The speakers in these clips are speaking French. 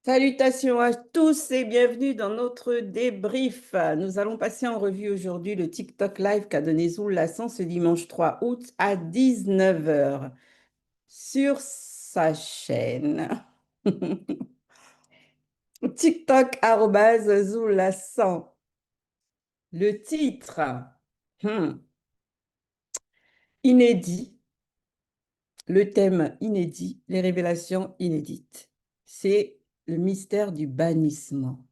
Salutations à tous et bienvenue dans notre débrief. Nous allons passer en revue aujourd'hui le TikTok Live qu'a donné Zoul Lassan ce dimanche 3 août à 19 heures sur sa chaîne. TikTok @Zoul Lassan. Le titre, inédit. Le thème inédit, les révélations inédites. C'est le mystère du bannissement.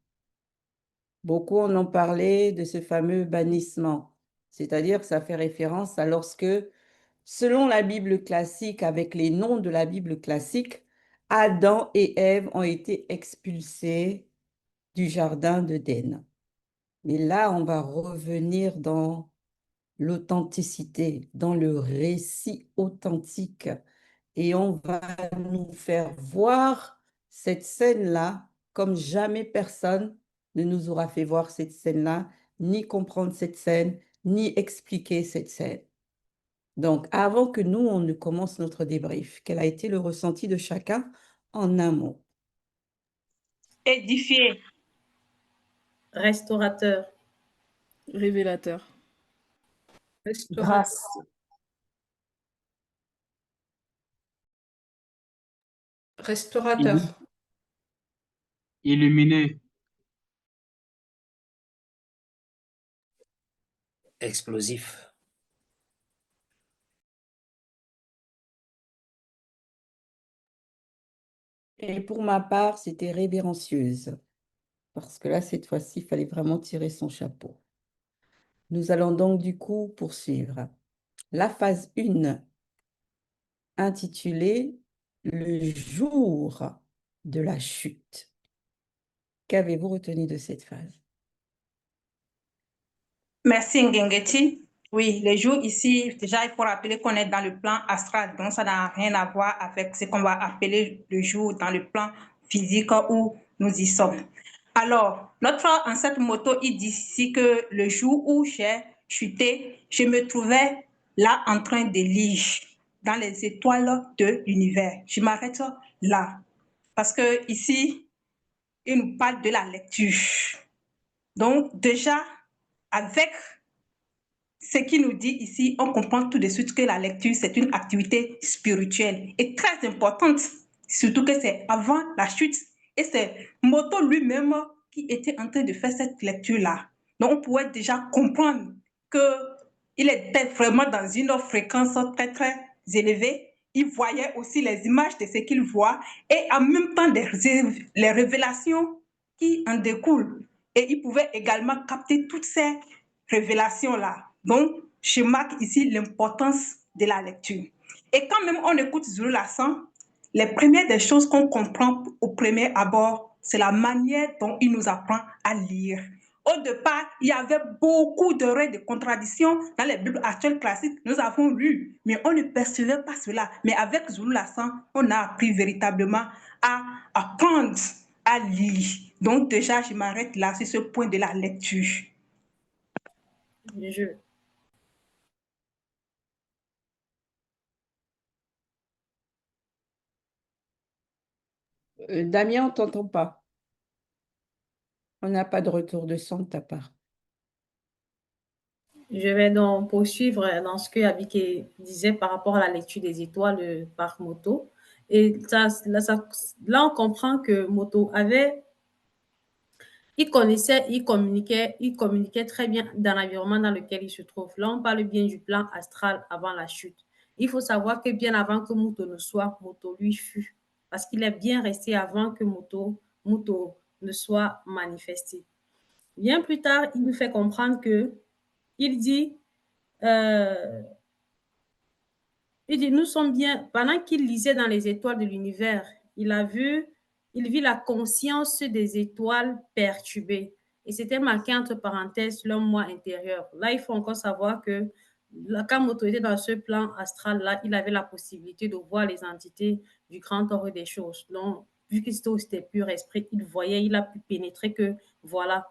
Beaucoup en ont parlé de ce fameux bannissement, c'est-à-dire que ça fait référence à lorsque, selon la Bible classique, avec les noms de la Bible classique, Adam et Ève ont été expulsés du jardin d'Éden. Mais là, on va revenir dans l'authenticité, dans le récit authentique. Et on va nous faire voir cette scène-là comme jamais personne ne nous aura fait voir cette scène-là, ni comprendre cette scène, ni expliquer cette scène. Donc, avant que nous, on ne commence notre débrief, quel a été le ressenti de chacun en un mot? Édifié. Restaurateur. Révélateur. Grâce. Restaurateur. Illuminé. Explosif. Et pour ma part, c'était révérencieuse. Parce que là, cette fois-ci, il fallait vraiment tirer son chapeau. Nous allons donc du coup poursuivre. La phase 1, intitulée Le jour de la chute. Qu'avez-vous retenu de cette phase? Merci Ngengeti. Oui, les jours ici, déjà, il faut rappeler qu'on est dans le plan astral, donc ça n'a rien à voir avec ce qu'on va appeler le jour dans le plan physique où nous y sommes. Alors, notre ancêtre Moto, il dit ici que le jour où j'ai chuté, je me trouvais là en train de lire dans les étoiles de l'univers. Je m'arrête là, parce que ici, il nous parle de la lecture. Donc, déjà, avec ce qu'il nous dit ici, on comprend tout de suite que la lecture, c'est une activité spirituelle et très importante, surtout que c'est avant la chute. Et c'est Moto lui-même qui était en train de faire cette lecture-là. Donc, on pourrait déjà comprendre qu'il était vraiment dans une fréquence très, très élevée. Il voyait aussi les images de ce qu'il voit et en même temps les révélations qui en découlent. Et il pouvait également capter toutes ces révélations-là. Donc, je marque ici l'importance de la lecture. Et quand même on écoute Zoulou Lassan, les premières des choses qu'on comprend au premier abord, c'est la manière dont il nous apprend à lire. Au départ, il y avait beaucoup d'erreurs, de contradictions dans les Bibles actuelles classiques. Nous avons lu, mais on ne percevait pas cela. Mais avec Zoulou Lassan, on a appris véritablement à apprendre à lire. Donc déjà, je m'arrête là sur ce point de la lecture. Je. Damien, on ne t'entend pas. On n'a pas de retour de son de ta part. Je vais donc poursuivre dans ce que Abike disait par rapport à la lecture des étoiles par Moto. Et là, on comprend que Moto avait, il connaissait, il communiquait très bien dans l'environnement dans lequel il se trouve. Là, on parle bien du plan astral avant la chute. Il faut savoir que bien avant que Moto ne soit, Moto lui fut. Parce qu'il est bien resté avant que Moto ne soit manifesté. Bien plus tard, il nous fait comprendre que il dit, nous sommes bien, pendant qu'il lisait dans les étoiles de l'univers, il vit la conscience des étoiles perturbée. Et c'était marqué entre parenthèses l'homme moi intérieur. Là, il faut encore savoir que quand Moto était dans ce plan astral-là, il avait la possibilité de voir les entités du grand ordre des choses. Donc, vu qu'il était pur esprit, il voyait, il a pu pénétrer que voilà.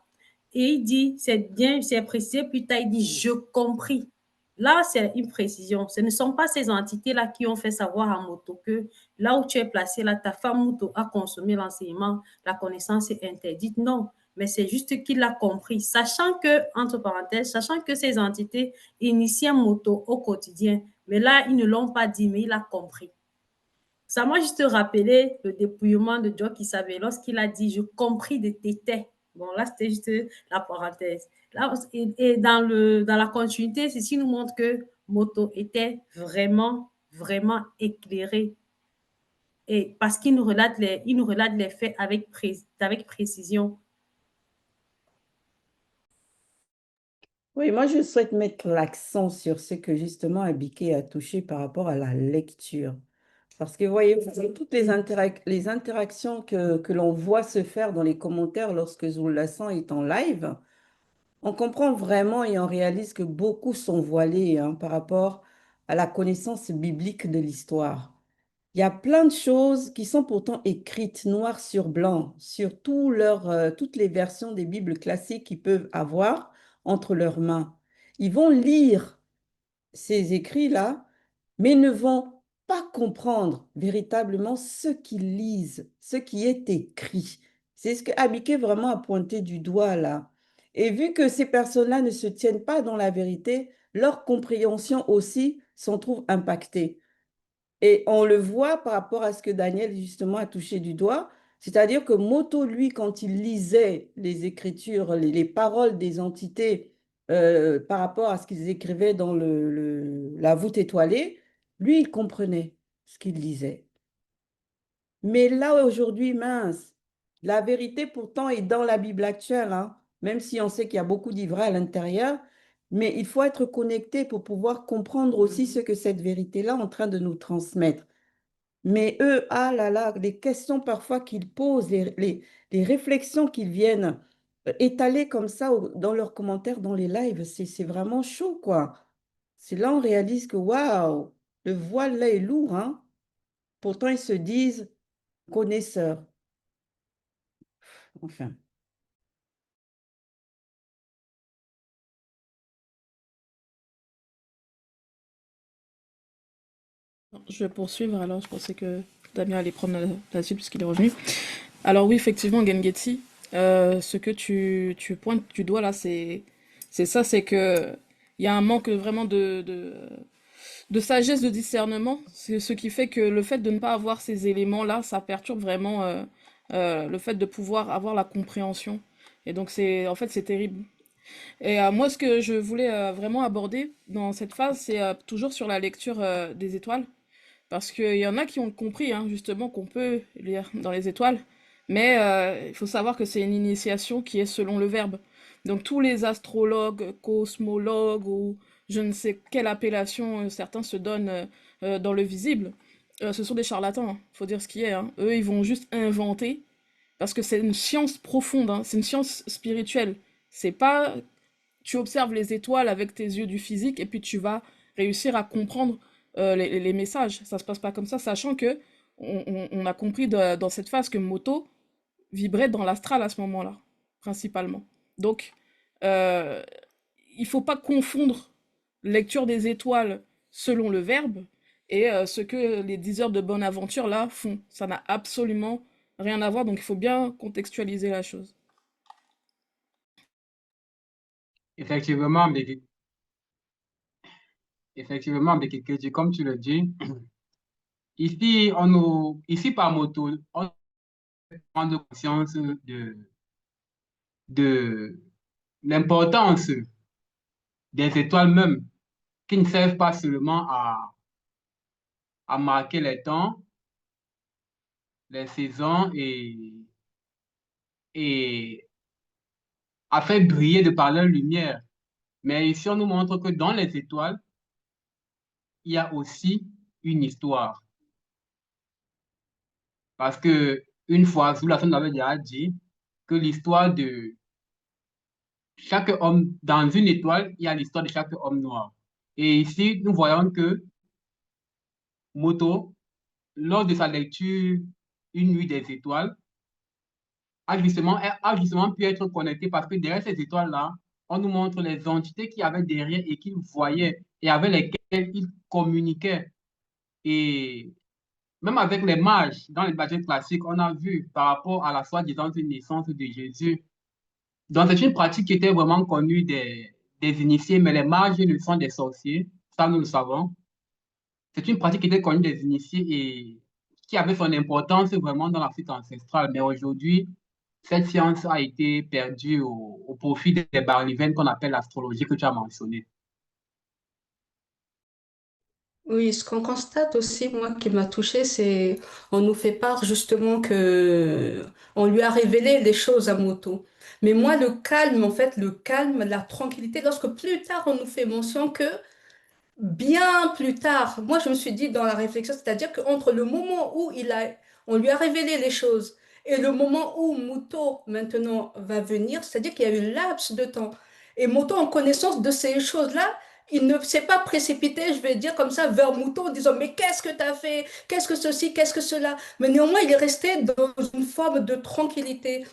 Et il dit, c'est bien, c'est précisé, plus tard, il dit, je compris. Là, c'est une précision. Ce ne sont pas ces entités-là qui ont fait savoir à Moto que là où tu es placé, là, ta femme Moto a consommé l'enseignement, la connaissance est interdite. Non, mais c'est juste qu'il a compris, sachant que, entre parenthèses, sachant que ces entités initient Moto au quotidien. Mais là, ils ne l'ont pas dit, mais il a compris. Ça m'a juste rappelé le dépouillement de Joe Kissabe lorsqu'il a dit « je compris de tes têtes ». Bon, là, c'était juste la parenthèse. Là, et dans la continuité, ceci nous montre que Moto était vraiment, vraiment éclairé. Et parce qu'il nous relate les faits avec précision. Oui, moi, je souhaite mettre l'accent sur ce que justement Abiké a touché par rapport à la lecture. Parce que, voyez, toutes les interactions que l'on voit se faire dans les commentaires lorsque Zoulassan est en live, on comprend vraiment et on réalise que beaucoup sont voilés hein, par rapport à la connaissance biblique de l'histoire. Il y a plein de choses qui sont pourtant écrites noir sur blanc sur toutes les versions des Bibles classiques qu'ils peuvent avoir entre leurs mains. Ils vont lire ces écrits-là, mais ne vont pas comprendre véritablement ce qu'ils lisent, ce qui est écrit. C'est ce que Abiké vraiment a pointé du doigt là. Et vu que ces personnes-là ne se tiennent pas dans la vérité, leur compréhension aussi s'en trouve impactée. Et on le voit par rapport à ce que Daniel justement a touché du doigt, c'est-à-dire que Moto, lui, quand il lisait les écritures, les paroles des entités par rapport à ce qu'ils écrivaient dans la voûte étoilée, lui, il comprenait ce qu'il lisait. Mais là, aujourd'hui, mince, la vérité pourtant est dans la Bible actuelle, hein, même si on sait qu'il y a beaucoup d'ivraies à l'intérieur, mais il faut être connecté pour pouvoir comprendre aussi ce que cette vérité-là est en train de nous transmettre. Mais eux, ah là là, les questions parfois qu'ils posent, les réflexions qu'ils viennent étaler comme ça dans leurs commentaires, dans les lives, c'est vraiment chaud, quoi. C'est là on réalise que, waouh, le voile là est lourd, hein. Pourtant, ils se disent connaisseurs. Enfin. Je vais poursuivre alors, je pensais que Damien allait prendre la suite puisqu'il est revenu. Alors oui, effectivement, Gengeti, ce que tu pointes du doigt là, c'est ça, c'est que il y a un manque vraiment de sagesse, de discernement. C'est ce qui fait que le fait de ne pas avoir ces éléments-là, ça perturbe vraiment le fait de pouvoir avoir la compréhension. Et donc en fait, c'est terrible. Et moi, ce que je voulais vraiment aborder dans cette phase, c'est toujours sur la lecture des étoiles. Parce qu'il y en a qui ont compris, hein, justement, qu'on peut lire dans les étoiles, mais il faut savoir que c'est une initiation qui est selon le verbe. Donc tous les astrologues, cosmologues ou je ne sais quelle appellation certains se donnent dans le visible, ce sont des charlatans, hein, faut dire ce qui est. Hein. Eux, ils vont juste inventer, parce que c'est une science profonde, hein, c'est une science spirituelle. C'est pas tu observes les étoiles avec tes yeux du physique et puis tu vas réussir à comprendre les messages. Ça se passe pas comme ça, sachant que on a compris dans cette phase que Moto vibrait dans l'astral à ce moment-là, principalement. Donc, euh, il faut pas confondre lecture des étoiles selon le verbe et ce que les 10 heures de bonne aventure là font. Ça n'a absolument rien à voir, donc il faut bien contextualiser la chose. Effectivement, comme tu le dis, ici par Moto, on prend conscience de l'importance des étoiles même, qui ne servent pas seulement à marquer les temps, les saisons et à faire briller de par leur lumière. Mais ici, on nous montre que dans les étoiles, il y a aussi une histoire. Parce que une fois, Zulasan avait déjà dit que l'histoire de chaque homme, dans une étoile, il y a l'histoire de chaque homme noir. Et ici, nous voyons que Moto, lors de sa lecture Une nuit des étoiles, a justement pu être connecté parce que derrière ces étoiles-là, on nous montre les entités qu'il y avait derrière et qu'ils voyaient et avec lesquelles ils communiquaient. Et même avec les mages, dans les baptêmes classiques, on a vu par rapport à la soi-disant naissance de Jésus. Donc, c'est une pratique qui était vraiment connue des initiés, mais les mages ne sont des sorciers, ça nous le savons. C'est une pratique qui était connue des initiés et qui avait son importance vraiment dans l'Afrique ancestrale. Mais aujourd'hui, cette science a été perdue au profit des barnivènes qu'on appelle l'astrologie que tu as mentionné. Oui, ce qu'on constate aussi, moi, qui m'a touchée, c'est on nous fait part justement que on lui a révélé les choses à Moto. Mais moi, le calme, en fait, le calme, la tranquillité, lorsque plus tard on nous fait mention que bien plus tard, moi je me suis dit dans la réflexion, c'est-à-dire qu'entre le moment où on lui a révélé les choses et le moment où Muto maintenant va venir, c'est-à-dire qu'il y a eu un laps de temps. Et Muto, en connaissance de ces choses-là, il ne s'est pas précipité, je vais dire comme ça, vers Muto en disant, mais qu'est-ce que tu as fait? Qu'est-ce que ceci? Qu'est-ce que cela? Mais néanmoins, il est resté dans une forme de tranquillité.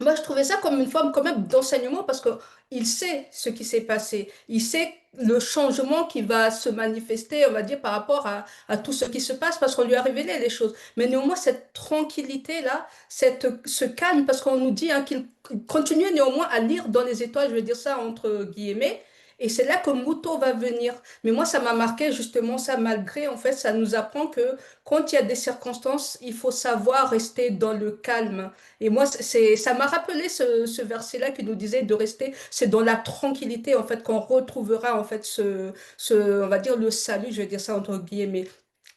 Moi, je trouvais ça comme une forme quand même d'enseignement parce que il sait ce qui s'est passé. Il sait le changement qui va se manifester, on va dire, par rapport à tout ce qui se passe parce qu'on lui a révélé les choses. Mais néanmoins, cette tranquillité-là, ce calme, parce qu'on nous dit hein, qu'il continue néanmoins à lire dans les étoiles, je vais dire ça entre guillemets. Et c'est là que Muto va venir. Mais moi, ça m'a marqué justement ça, malgré, en fait, ça nous apprend que quand il y a des circonstances, il faut savoir rester dans le calme. Et moi, ça m'a rappelé ce verset-là qui nous disait de rester, c'est dans la tranquillité, en fait, qu'on retrouvera, en fait, on va dire, le salut, je vais dire ça entre guillemets.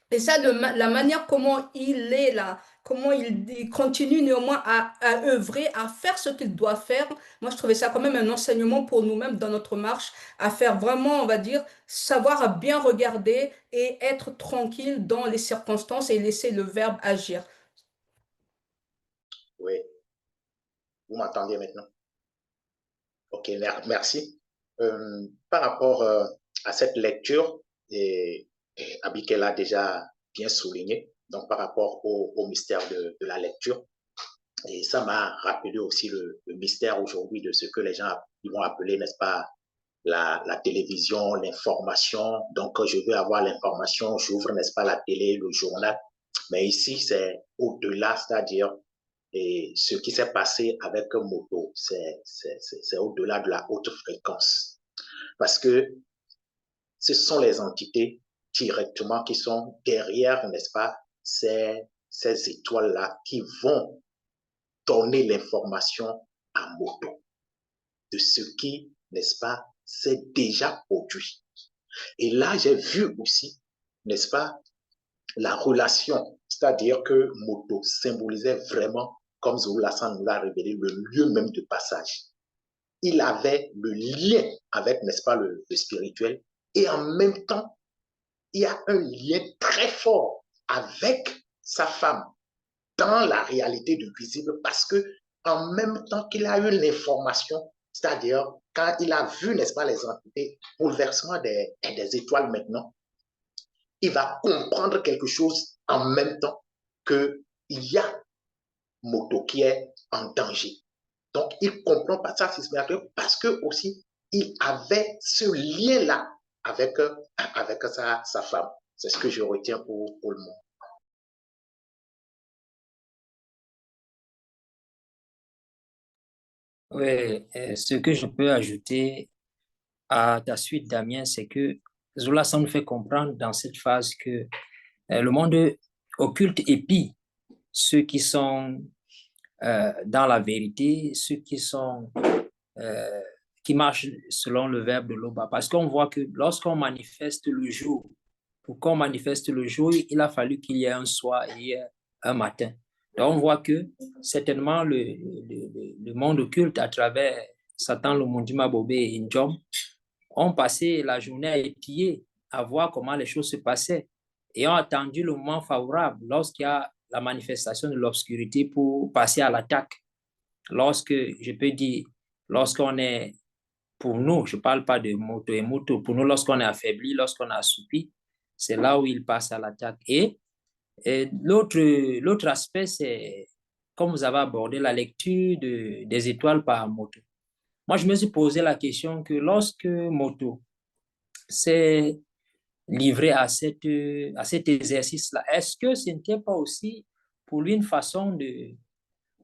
Et ça, la manière comment il est là, comment il continue néanmoins à œuvrer, à faire ce qu'il doit faire, moi, je trouvais ça quand même un enseignement pour nous-mêmes dans notre marche, à faire vraiment, on va dire, savoir bien regarder et être tranquille dans les circonstances et laisser le verbe agir. Oui, vous m'entendez maintenant? Ok, merci. Par rapport à cette lecture, Abigail l'a déjà bien souligné, donc par rapport au mystère de la lecture, et ça m'a rappelé aussi le mystère aujourd'hui de ce que les gens ils vont appeler, n'est-ce pas, la télévision, l'information. Donc, je veux avoir l'information, j'ouvre, n'est-ce pas, la télé, le journal. Mais ici, c'est au-delà, c'est-à-dire et ce qui s'est passé avec Moto, c'est au-delà de la haute fréquence. Parce que ce sont les entités directement qui sont derrière, n'est-ce pas, ces étoiles-là qui vont donner l'information à Moto de ce qui, n'est-ce pas, s'est déjà produit. Et là, j'ai vu aussi, n'est-ce pas, la relation, c'est-à-dire que Moto symbolisait vraiment, comme Zoulasan nous l'a révélé, le lieu même de passage. Il avait le lien avec, n'est-ce pas, le spirituel, et en même temps, il y a un lien très fort avec sa femme dans la réalité du visible, parce que en même temps qu'il a eu l'information, c'est-à-dire quand il a vu, n'est-ce pas, les entités, bouleversement des étoiles maintenant, il va comprendre quelque chose en même temps qu'il y a Moto qui est en danger. Donc, il ne comprend pas ça systématiquement parce que aussi, il avait ce lien-là avec sa femme. C'est ce que je retiens pour le moment. Oui, ce que je peux ajouter à ta suite, Damien, c'est que Zola nous fait comprendre dans cette phase que le monde occulte épie ceux qui sont dans la vérité, ceux qui marchent selon le verbe de l'Oba. Parce qu'on voit que lorsqu'on manifeste le jour, pour qu'on manifeste le jour, il a fallu qu'il y ait un soir et un matin. Donc on voit que certainement le monde occulte à travers Satan, le Mondima Bobé et Njom ont passé la journée à épier, à voir comment les choses se passaient et ont attendu le moment favorable lorsqu'il y a la manifestation de l'obscurité pour passer à l'attaque. Lorsque, je peux dire, lorsqu'on est, pour nous, je ne parle pas de Moto et Moto, pour nous, lorsqu'on est affaibli, lorsqu'on est assoupi, c'est là où il passe à l'attaque. Et l'autre aspect, c'est, comme vous avez abordé, la lecture des étoiles par Moto. moi, je me suis posé la question que lorsque Moto s'est livré à cet exercice-là, est-ce que ce n'était pas aussi pour lui une façon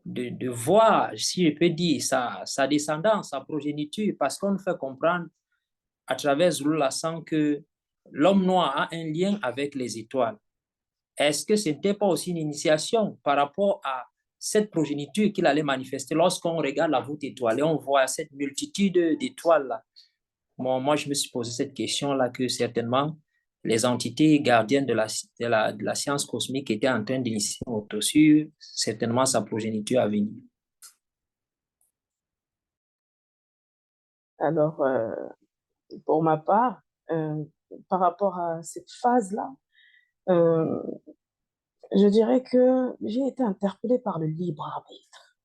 de voir, si je peux dire, sa descendance, sa progéniture, parce qu'on fait comprendre à travers Zulu Lassan que l'homme noir a un lien avec les étoiles. Est-ce que ce n'était pas aussi une initiation par rapport à cette progéniture qu'il allait manifester lorsqu'on regarde la voûte étoilée, on voit cette multitude d'étoiles-là. Bon, moi, je me suis posé cette question-là que certainement les entités gardiennes de la science cosmique étaient en train d'initier Moto sur certainement sa progéniture à venir. Alors, pour ma part, par rapport à cette phase-là, je dirais que j'ai été interpellée par le libre arbitre.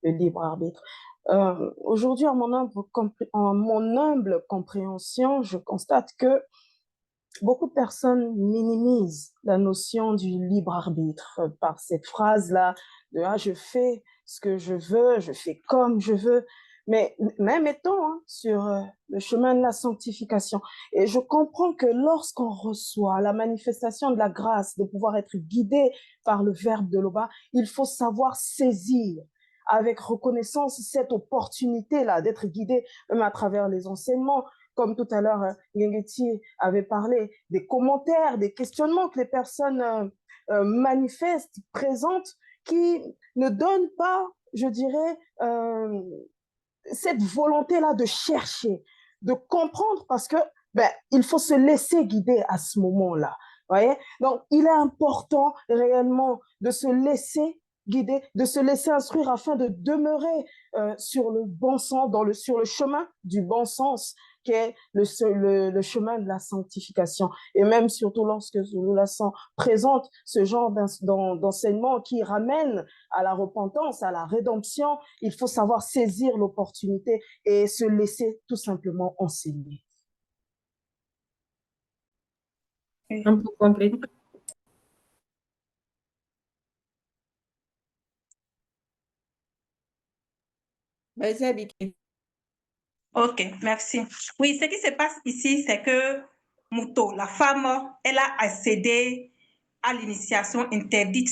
Le libre arbitre. Aujourd'hui, en mon humble compréhension, je constate que beaucoup de personnes minimisent la notion du libre arbitre par cette phrase-là de « ah, je fais ce que je veux, je fais comme je veux ». Mais même étant sur le chemin de la sanctification. Et je comprends que lorsqu'on reçoit la manifestation de la grâce, de pouvoir être guidé par le Verbe de l'Oba, il faut savoir saisir avec reconnaissance cette opportunité-là d'être guidé même à travers les enseignements. Comme tout à l'heure, Ngengeti avait parlé des commentaires, des questionnements que les personnes manifestent, présentent, qui ne donnent pas, je dirais, cette volonté-là de chercher, de comprendre, parce que il faut se laisser guider à ce moment-là. Voyez? Donc, il est important réellement de se laisser guider, de se laisser instruire afin de demeurer sur le bon sens, sur le chemin du bon sens, qui est le chemin de la sanctification. Et même surtout lorsque Zulu Lassan présente ce genre d'enseignement qui ramène à la repentance, à la rédemption, il faut savoir saisir l'opportunité et se laisser tout simplement enseigner. Un peu complet. Vas-y, Abiké. Ok, merci. Oui, ce qui se passe ici, c'est que Muto, la femme, elle a accédé à l'initiation interdite,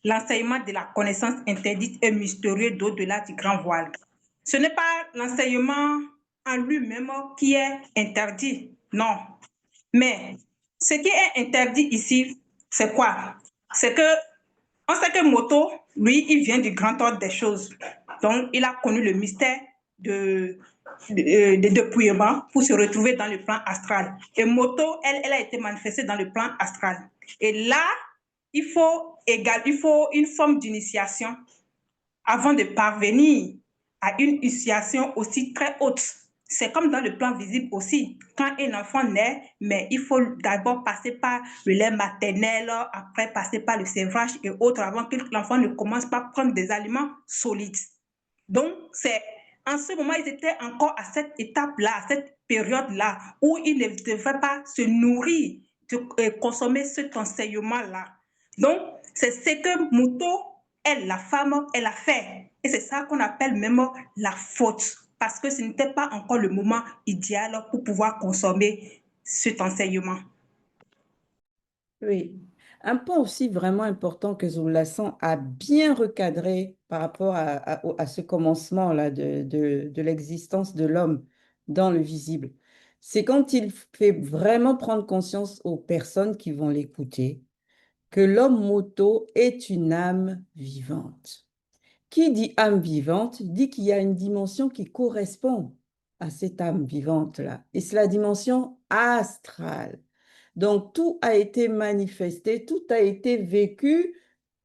l'enseignement de la connaissance interdite et mystérieux d'au-delà du grand voile. Ce n'est pas l'enseignement en lui-même qui est interdit, non. Mais ce qui est interdit ici, c'est quoi? C'est que on sait que Moto, lui, il vient du grand ordre des choses. Donc, il a connu le mystère de dépouillement pour se retrouver dans le plan astral. Et Moto, elle a été manifestée dans le plan astral. Et là, il faut une forme d'initiation avant de parvenir à une initiation aussi très haute. C'est comme dans le plan visible aussi. Quand un enfant naît, mais il faut d'abord passer par le lait maternel, après passer par le sévrage et autres, avant que l'enfant ne commence par prendre des aliments solides. Donc, c'est en ce moment, ils étaient encore à cette étape-là, à cette période-là, où ils ne devaient pas se nourrir, de consommer cet enseignement-là. Donc, c'est ce que Muto, elle, la femme, elle a fait. Et c'est ça qu'on appelle même la faute, parce que ce n'était pas encore le moment idéal pour pouvoir consommer cet enseignement. Oui. Un point aussi vraiment important que Zulu Lassan a bien recadré par rapport à ce commencement-là de l'existence de l'homme dans le visible, c'est quand il fait vraiment prendre conscience aux personnes qui vont l'écouter que l'homme moto est une âme vivante. Qui dit âme vivante dit qu'il y a une dimension qui correspond à cette âme vivante-là, et c'est la dimension astrale. Donc, tout a été manifesté, tout a été vécu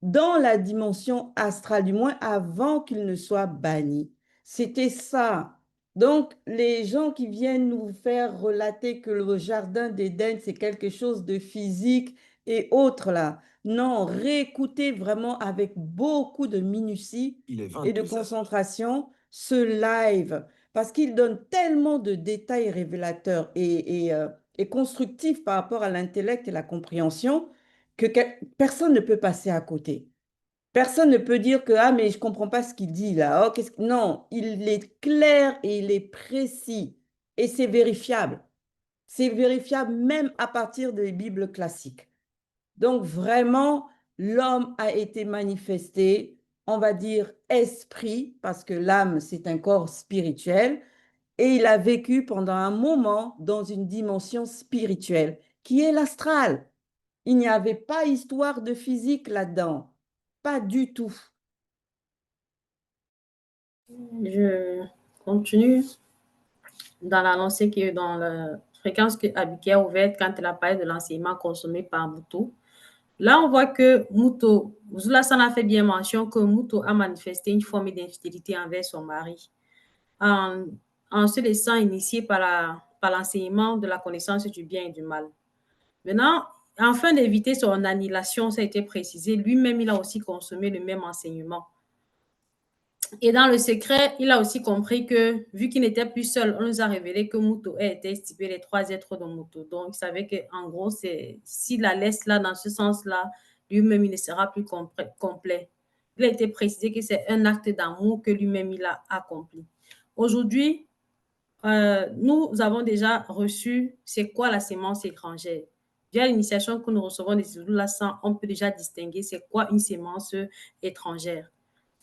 dans la dimension astrale, du moins avant qu'il ne soit banni. C'était ça. Donc, les gens qui viennent nous faire relater que le jardin d'Éden, c'est quelque chose de physique et autres là. Non, réécoutez vraiment avec beaucoup de minutie et de concentration ce live, parce qu'il donne tellement de détails révélateurs et constructif par rapport à l'intellect et la compréhension que personne ne peut passer à côté. Personne ne peut dire que, ah, mais je ne comprends pas ce qu'il dit là. Oh, Non, il est clair et il est précis. Et c'est vérifiable. C'est vérifiable même à partir des Bibles classiques. Donc vraiment, l'homme a été manifesté, on va dire esprit, parce que l'âme, c'est un corps spirituel, et il a vécu pendant un moment dans une dimension spirituelle, qui est l'astral. Il n'y avait pas histoire de physique là-dedans. Pas du tout. Je continue dans la lancée qui est dans la fréquence que Abigail a ouverte quand elle a parlé de l'enseignement consommé par Muto. Là, on voit que Muto, Zulasan a fait bien mention que Muto a manifesté une forme d'infidélité envers son mari en se laissant initier par l'enseignement de la connaissance du bien et du mal. Maintenant, afin d'éviter son annihilation, ça a été précisé, lui-même, il a aussi consommé le même enseignement. Et dans le secret, il a aussi compris que, vu qu'il n'était plus seul, on nous a révélé que Muto a été stipé les 3 êtres de Muto. Donc, il savait qu'en gros, s'il la laisse là, dans ce sens-là, lui-même, il ne sera plus complet. Il a été précisé que c'est un acte d'amour que lui-même, il a accompli. Aujourd'hui, nous avons déjà reçu c'est quoi la sémence étrangère. Via l'initiation que nous recevons des Zulu-Lassan, on peut déjà distinguer c'est quoi une sémence étrangère.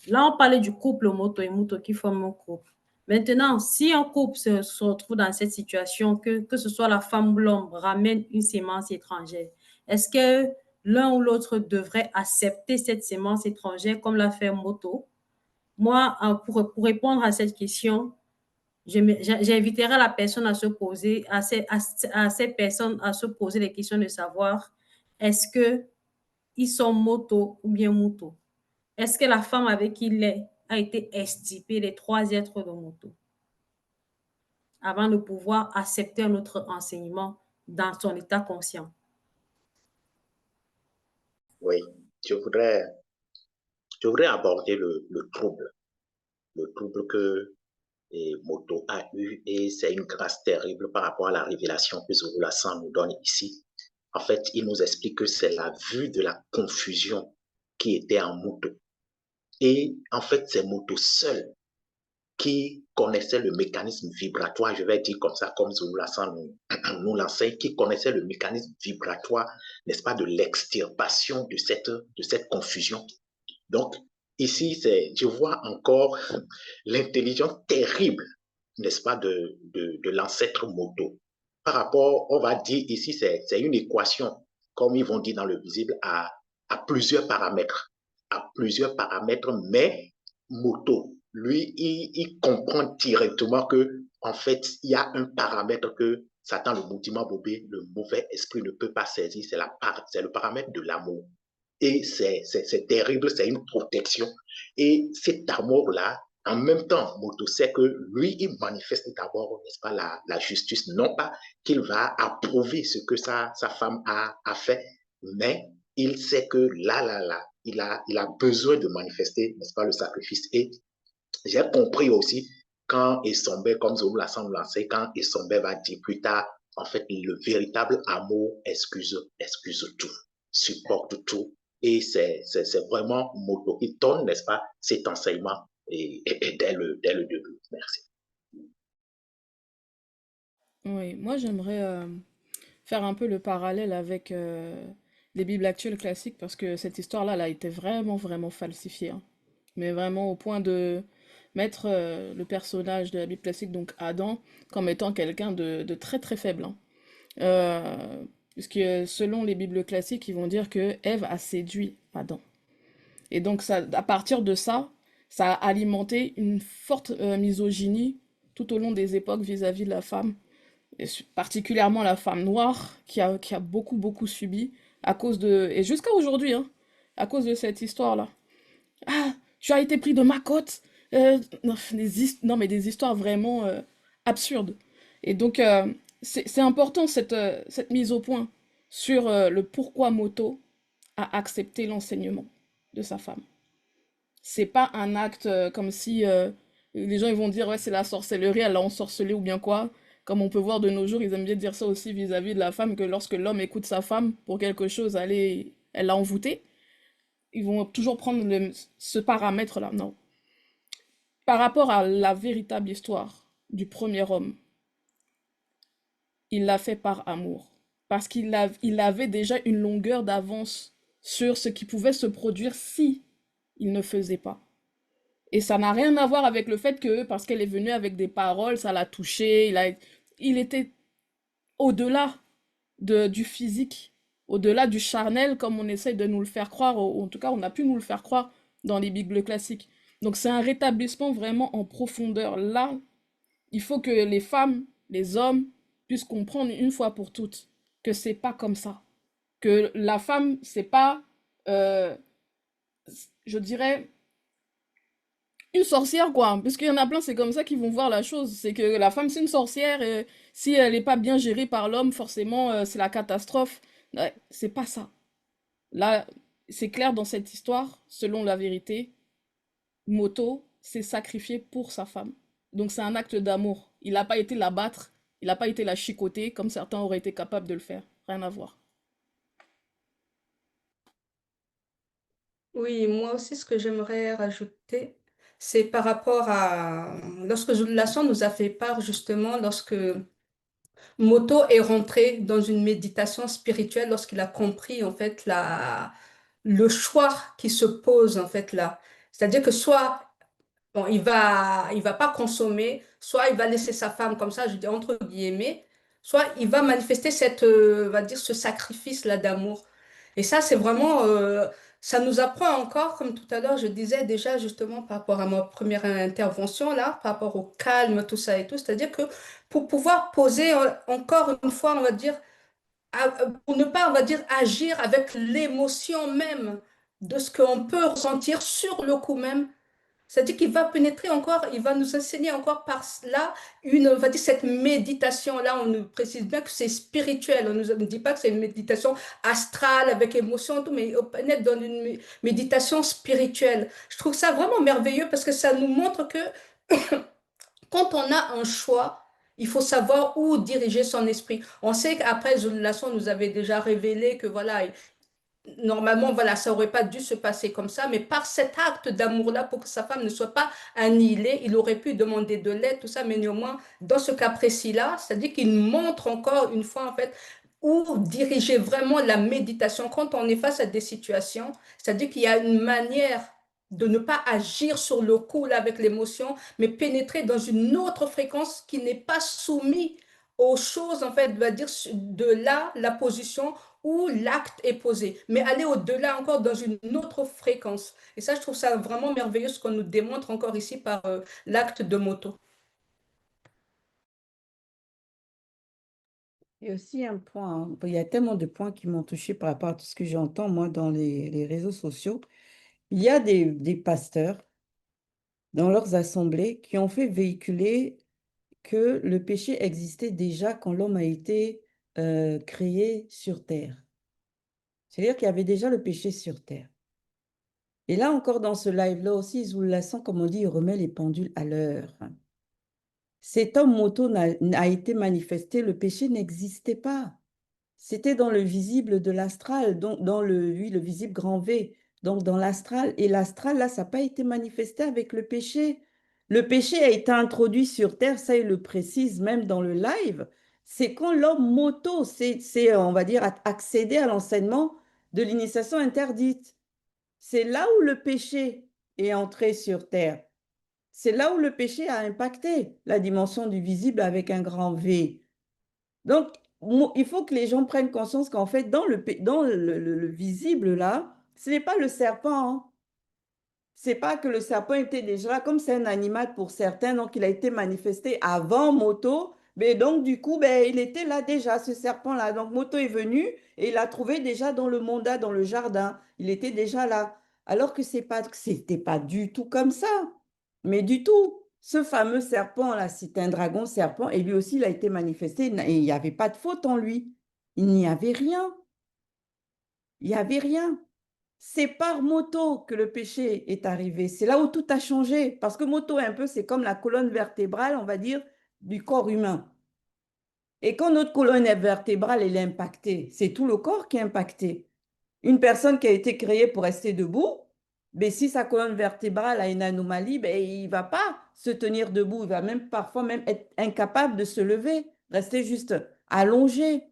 Là, on parlait du couple Moto et Muto qui forment un couple. Maintenant, si un couple se retrouve dans cette situation, que ce soit la femme ou l'homme ramène une sémence étrangère, est-ce que l'un ou l'autre devrait accepter cette sémence étrangère comme l'a fait Moto? Moi, pour répondre à cette question, j'inviterai la personne à se poser, à ces personnes à se poser les questions de savoir est-ce qu'ils sont Moto ou bien Muto? Est-ce que la femme avec qui il est a été estipée les 3 êtres de Muto avant de pouvoir accepter un autre enseignement dans son état conscient? Oui, je voudrais aborder le trouble que Moto a eu, et c'est une grâce terrible par rapport à la révélation que Zorolassan nous donne ici. En fait, il nous explique que c'est la vue de la confusion qui était en Moto. Et en fait, c'est Moto seul qui connaissait le mécanisme vibratoire, je vais dire comme ça, comme Zorolassan nous l'enseigne, qui connaissait le mécanisme vibratoire, n'est-ce pas, de l'extirpation de cette confusion. Donc, ici, je vois encore l'intelligence terrible, n'est-ce pas, de l'ancêtre Moto. Par rapport, on va dire ici, c'est une équation, comme ils vont dire dans le visible, à plusieurs paramètres. À plusieurs paramètres, mais Moto, lui, il comprend directement que, en fait, il y a un paramètre que Satan, le mouvement bobé, le mauvais esprit ne peut pas saisir, c'est le paramètre de l'amour. Et c'est terrible, c'est une protection. Et cet amour-là, en même temps, Moto sait que lui, il manifeste d'abord, n'est-ce pas, la justice. Non pas qu'il va approuver ce que sa femme a fait, mais il sait que là, il a besoin de manifester, n'est-ce pas, le sacrifice. Et j'ai compris aussi quand Essombe, comme Zoulou Lassan l'a lancé, quand Essombe va dire plus tard, en fait, le véritable amour excuse tout, supporte tout. Et c'est vraiment Moto qui donne, n'est-ce pas, cet enseignement et dès le début. Merci. Oui, moi j'aimerais faire un peu le parallèle avec les Bibles actuelles classiques parce que cette histoire-là, elle a été vraiment, vraiment falsifiée, hein. Mais vraiment au point de mettre le personnage de la Bible classique, donc Adam, comme étant quelqu'un de très, très faible, hein. Puisque selon les Bibles classiques, ils vont dire que Ève a séduit Adam. Et donc ça, à partir de ça, ça a alimenté une forte misogynie tout au long des époques vis-à-vis de la femme, et particulièrement la femme noire, qui a beaucoup, beaucoup subi à cause de... Et jusqu'à aujourd'hui, hein, à cause de cette histoire-là. Ah, tu as été pris de ma côte. Non, non, mais des histoires vraiment absurdes. Et donc, c'est important cette mise au point sur le pourquoi Moto a accepté l'enseignement de sa femme. C'est pas un acte comme si les gens ils vont dire ouais, c'est la sorcellerie, elle l'a ensorcelée ou bien quoi. Comme on peut voir de nos jours, ils aiment bien dire ça aussi vis-à-vis de la femme, que lorsque l'homme écoute sa femme pour quelque chose, elle l'a envoûtée. ils vont toujours prendre ce paramètre-là. Non. Par rapport à la véritable histoire du premier homme, il l'a fait par amour. Parce il avait déjà une longueur d'avance sur ce qui pouvait se produire si il ne faisait pas. Et ça n'a rien à voir avec le fait que, parce qu'elle est venue avec des paroles, ça l'a touché. Il était au-delà du physique, au-delà du charnel, comme on essaie de nous le faire croire, ou en tout cas, on a pu nous le faire croire dans les Bibles classiques. Donc, c'est un rétablissement vraiment en profondeur. Là, il faut que les femmes, les hommes, puissent comprendre une fois pour toutes que c'est pas comme ça. Que la femme, c'est pas, je dirais, une sorcière, quoi. Parce qu'il y en a plein, c'est comme ça qu'ils vont voir la chose. C'est que la femme, c'est une sorcière, et si elle n'est pas bien gérée par l'homme, forcément, c'est la catastrophe. Ouais, c'est pas ça. Là, c'est clair dans cette histoire, selon la vérité, Moto s'est sacrifié pour sa femme. Donc c'est un acte d'amour. Il n'a pas été la battre, il n'a pas été la chicoter, comme certains auraient été capables de le faire. Rien à voir. Oui, moi aussi, ce que j'aimerais rajouter, c'est par rapport à lorsque Lasson nous a fait part justement, lorsque Moto est rentré dans une méditation spirituelle, lorsqu'il a compris en fait le choix qui se pose en fait là. C'est-à-dire que soit bon, il va pas consommer, soit il va laisser sa femme comme ça, je dis entre guillemets, soit il va manifester on va dire, ce sacrifice-là d'amour. Et ça, c'est vraiment, ça nous apprend encore, comme tout à l'heure, je disais déjà justement par rapport à ma première intervention là, par rapport au calme, tout ça et tout, c'est-à-dire que pour pouvoir poser encore une fois, on va dire, pour ne pas, on va dire, agir avec l'émotion même de ce qu'on peut ressentir sur le coup même, c'est-à-dire qu'il va pénétrer encore, il va nous enseigner encore par là on va dire cette méditation-là, on nous précise bien que c'est spirituel, on ne nous dit pas que c'est une méditation astrale avec émotion, et tout, mais on pénètre dans une méditation spirituelle. Je trouve ça vraiment merveilleux parce que ça nous montre que quand on a un choix, il faut savoir où diriger son esprit. On sait qu'après, Zulason nous avait déjà révélé que voilà, normalement, voilà, ça aurait pas dû se passer comme ça, mais par cet acte d'amour-là, pour que sa femme ne soit pas annihilée, il aurait pu demander de l'aide, tout ça, mais néanmoins, dans ce cas précis-là, c'est-à-dire qu'il montre encore une fois, en fait, où diriger vraiment la méditation quand on est face à des situations, c'est-à-dire qu'il y a une manière de ne pas agir sur le coup là, avec l'émotion, mais pénétrer dans une autre fréquence qui n'est pas soumise aux choses, en fait, on va dire, de là, la position où l'acte est posé, mais aller au-delà encore dans une autre fréquence. Et ça, je trouve ça vraiment merveilleux ce qu'on nous démontre encore ici par l'acte de Moto. Il y a aussi un point, hein. Il y a tellement de points qui m'ont touché par rapport à tout ce que j'entends, moi, dans les réseaux sociaux. Il y a des pasteurs dans leurs assemblées qui ont fait véhiculer que le péché existait déjà quand l'homme a été créé sur terre. C'est-à-dire qu'il y avait déjà le péché sur terre. Et là encore, dans ce live-là aussi, Zoulassan, comme on dit, il remet les pendules à l'heure. Cet homme moto n'a été manifesté, le péché n'existait pas. C'était dans le visible de l'astral, donc dans le visible grand V, donc dans l'astral. Et l'astral, là, ça n'a pas été manifesté avec le péché. Le péché a été introduit sur Terre, ça il le précise même dans le live. C'est quand l'homme moto, on va dire, accédé à l'enseignement de l'initiation interdite. C'est là où le péché est entré sur Terre. C'est là où le péché a impacté la dimension du visible avec un grand V. Donc, il faut que les gens prennent conscience qu'en fait, dans le visible, là, ce n'est pas le serpent, hein. C'est pas que le serpent était déjà là, comme c'est un animal pour certains, donc il a été manifesté avant Moto, mais donc du coup, ben, il était là déjà, ce serpent-là. Donc Moto est venu et il l'a trouvé déjà dans le monda, dans le jardin. Il était déjà là. Alors que c'était pas du tout comme ça. Mais du tout. Ce fameux serpent-là, c'est un dragon serpent, et lui aussi, il a été manifesté, et il n'y avait pas de faute en lui. Il n'y avait rien. Il n'y avait rien. C'est par Moto que le péché est arrivé. C'est là où tout a changé. Parce que Moto, un peu, c'est comme la colonne vertébrale, on va dire, du corps humain. Et quand notre colonne vertébrale est impactée, c'est tout le corps qui est impacté. Une personne qui a été créée pour rester debout, mais si sa colonne vertébrale a une anomalie, ben, il ne va pas se tenir debout. Il va même parfois même être incapable de se lever, rester juste allongé.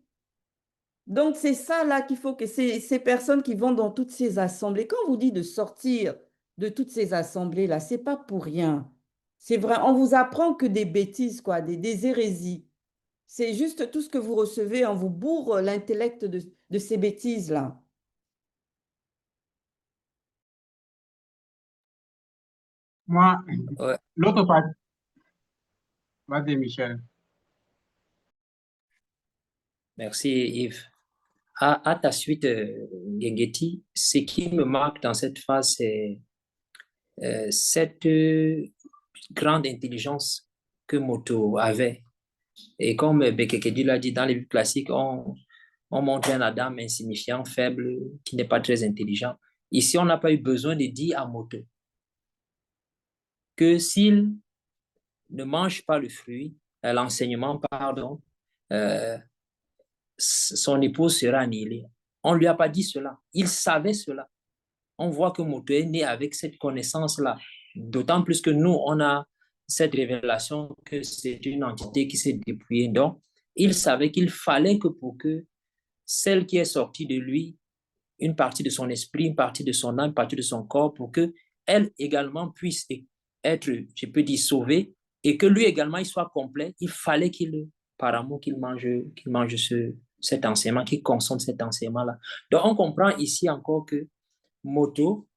Donc, c'est ça là qu'il faut que ces personnes qui vont dans toutes ces assemblées, quand on vous dit de sortir de toutes ces assemblées-là, c'est pas pour rien. C'est vrai, on vous apprend que des bêtises, quoi, des hérésies. C'est juste tout ce que vous recevez, on vous bourre l'intellect de ces bêtises-là. Moi, Ouais, l'autre partie, vas-y, Michel. merci Yves. À ta suite, Gengeti, ce qui me marque dans cette phase, c'est cette grande intelligence que Moto avait. Et comme Bekekedi l'a dit dans les livres classiques, on montre un Adam insignifiant, faible, qui n'est pas très intelligent. Ici, on n'a pas eu besoin de dire à Moto que s'il ne mange pas le fruit, l'enseignement, pardon, euh, son épouse sera annihilée. On ne lui a pas dit cela. Il savait cela. On voit que Moto est né avec cette connaissance-là. D'autant plus que nous, on a cette révélation que c'est une entité qui s'est dépouillée. Donc, il savait qu'il fallait que pour que celle qui est sortie de lui, une partie de son esprit, une partie de son âme, une partie de son corps, pour que elle également puisse être, je peux dire, sauvée, et que lui également, il soit complet, il fallait qu'il, par amour, qu'il mange cet enseignement, qu'il consomme cet enseignement-là. Donc, on comprend ici encore que Moto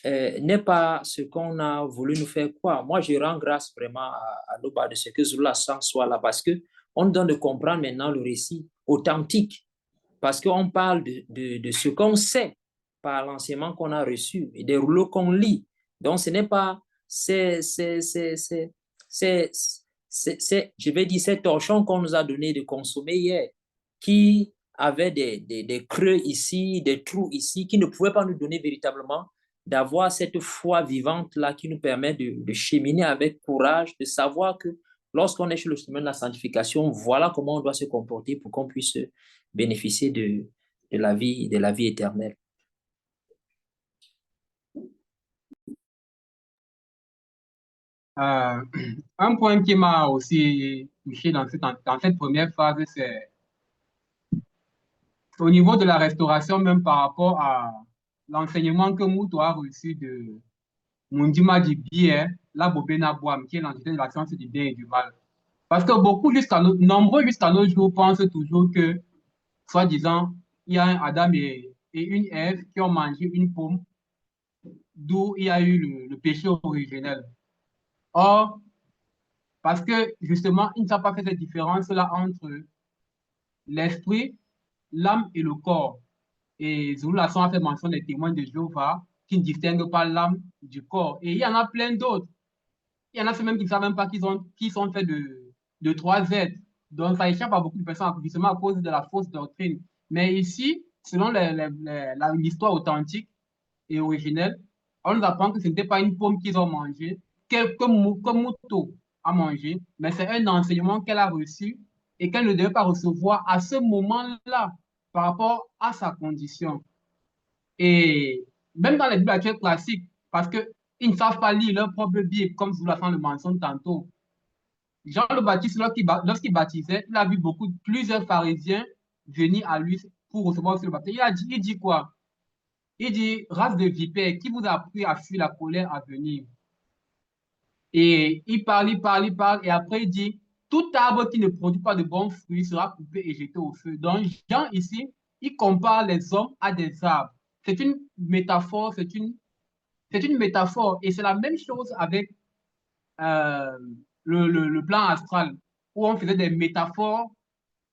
n'est pas ce qu'on a voulu nous faire croire. Moi, je rends grâce vraiment à Loba de ce que Zula Sang soit là, parce qu'on nous donne de comprendre maintenant le récit authentique, parce qu'on parle de ce qu'on sait par l'enseignement qu'on a reçu et des rouleaux qu'on lit. Donc, ce n'est pas, je vais dire, ces torchons qu'on nous a donné de consommer hier, qui avaient des creux ici, des trous ici, qui ne pouvaient pas nous donner véritablement d'avoir cette foi vivante-là qui nous permet de cheminer avec courage, de savoir que lorsqu'on est sur le chemin de la sanctification, voilà comment on doit se comporter pour qu'on puisse bénéficier de la vie éternelle. Un point qui m'a aussi touché dans cette première phase, c'est au niveau de la restauration, même par rapport à l'enseignement que Mouto a reçu de Mundima Dibi, la Bobena Boam, qui est l'entité de la science du bien et du mal. Parce que nombreux jusqu'à nos jours pensent toujours que, soi-disant, il y a un Adam et une Ève qui ont mangé une pomme, d'où il y a eu le péché originel. Or, parce que justement, il ne savent pas fait cette différence-là entre l'esprit, l'âme et le corps. Et Zoulasson a fait mention des témoins de Jéhovah qui ne distinguent pas l'âme du corps. Et il y en a plein d'autres. Il y en a même qui ne savent même pas qu'ils sont faits de trois êtres. Donc, ça échappe à beaucoup de personnes, justement à cause de la fausse doctrine. Mais ici, selon l'histoire authentique et originelle, on nous apprend que ce n'était pas une pomme qu'ils ont mangée, comme Mouto a mangé, mais c'est un enseignement qu'elle a reçu et qu'elle ne devait pas recevoir à ce moment-là par rapport à sa condition. Et même dans les Bibles actuelles classiques, parce qu'ils ne savent pas lire leur propre Bible, comme vous l'avez le mentionne tantôt. Jean le Baptiste, lorsqu'il baptisait, il a vu plusieurs pharisiens venir à lui pour recevoir le baptême. Il dit quoi? Il dit, race de vipères, qui vous a appris à fuir la colère à venir? Et il parle, et après il dit, tout arbre qui ne produit pas de bons fruits sera coupé et jeté au feu. Donc, Jean ici, il compare les hommes à des arbres. C'est une métaphore, c'est une métaphore. Et c'est la même chose avec le plan astral, où on faisait des métaphores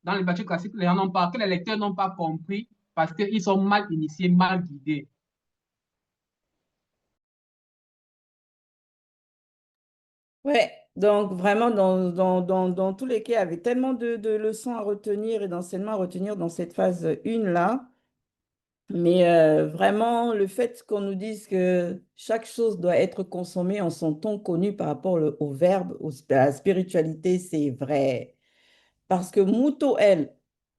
dans les bâtiments classiques, que les lecteurs n'ont pas compris parce qu'ils sont mal initiés, mal guidés. Ouais, donc vraiment, dans tous les cas, il y avait tellement de leçons à retenir et d'enseignements à retenir dans cette phase 1 là. Mais vraiment, le fait qu'on nous dise que chaque chose doit être consommée en son temps connu par rapport au verbe, à la spiritualité, c'est vrai. Parce que Mouto, elle,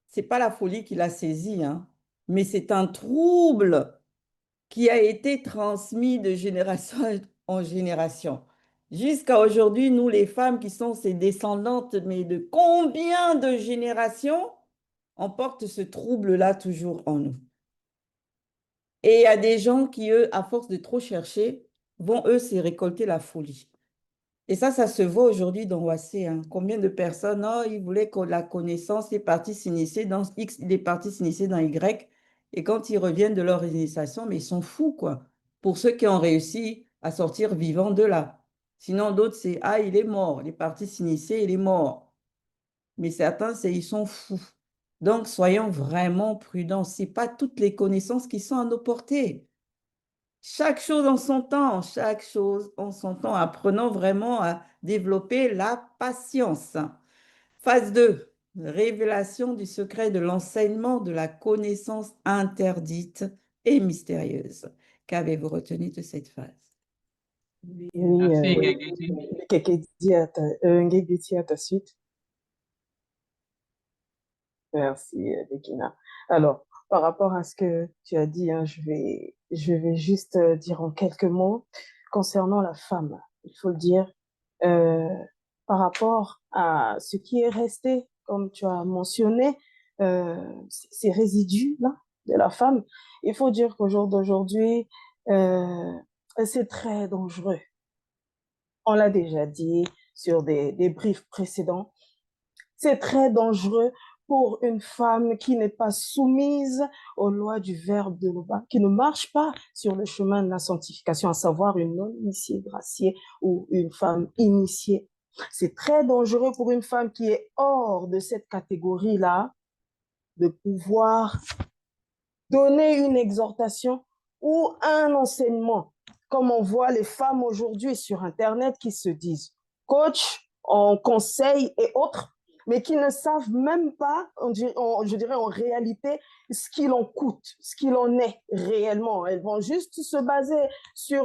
c'est pas la folie qui l'a saisie, hein. mais c'est un trouble qui a été transmis de génération en génération. Jusqu'à aujourd'hui, nous, les femmes qui sont ses descendantes, mais de combien de générations, on porte ce trouble-là toujours en nous. Et il y a des gens qui, eux, à force de trop chercher, vont, eux, se récolter la folie. Et ça se voit aujourd'hui dans Wassé. Hein. Combien de personnes, oh, ils voulaient la connaissance, ils est parti s'initier dans X, il est parti s'initier dans Y. Et quand ils reviennent de leur initiation, mais ils sont fous, quoi. Pour ceux qui ont réussi à sortir vivants de là. Sinon, d'autres, c'est, ah, il est mort. Il est parti s'initier, il est mort. Mais certains, c'est, ils sont fous. Donc, soyons vraiment prudents. Ce n'est pas toutes les connaissances qui sont à nos portées. Chaque chose en son temps, chaque chose en son temps. Apprenons vraiment à développer la patience. Phase 2, révélation du secret de l'enseignement de la connaissance interdite et mystérieuse. Qu'avez-vous retenu de cette phase? Oui, Merci, Ngengeti. Ngegeti à ta suite. Merci, Bekina. Alors, par rapport à ce que tu as dit, hein, je vais juste dire en quelques mots concernant la femme. Il faut le dire, euh, par rapport à ce qui est resté, comme tu as mentionné, ces résidus-là de la femme. Il faut dire qu'au jour d'aujourd'hui, c'est très dangereux. On l'a déjà dit sur des briefs précédents. C'est très dangereux pour une femme qui n'est pas soumise aux lois du verbe de l'Oba, qui ne marche pas sur le chemin de la sanctification, à savoir une non-initiée graciée ou une femme initiée. C'est très dangereux pour une femme qui est hors de cette catégorie-là de pouvoir donner une exhortation ou un enseignement, comme on voit les femmes aujourd'hui sur Internet qui se disent coach, en conseil et autres, mais qui ne savent même pas, je dirais en réalité, ce qu'il en coûte, ce qu'il en est réellement. Elles vont juste se baser sur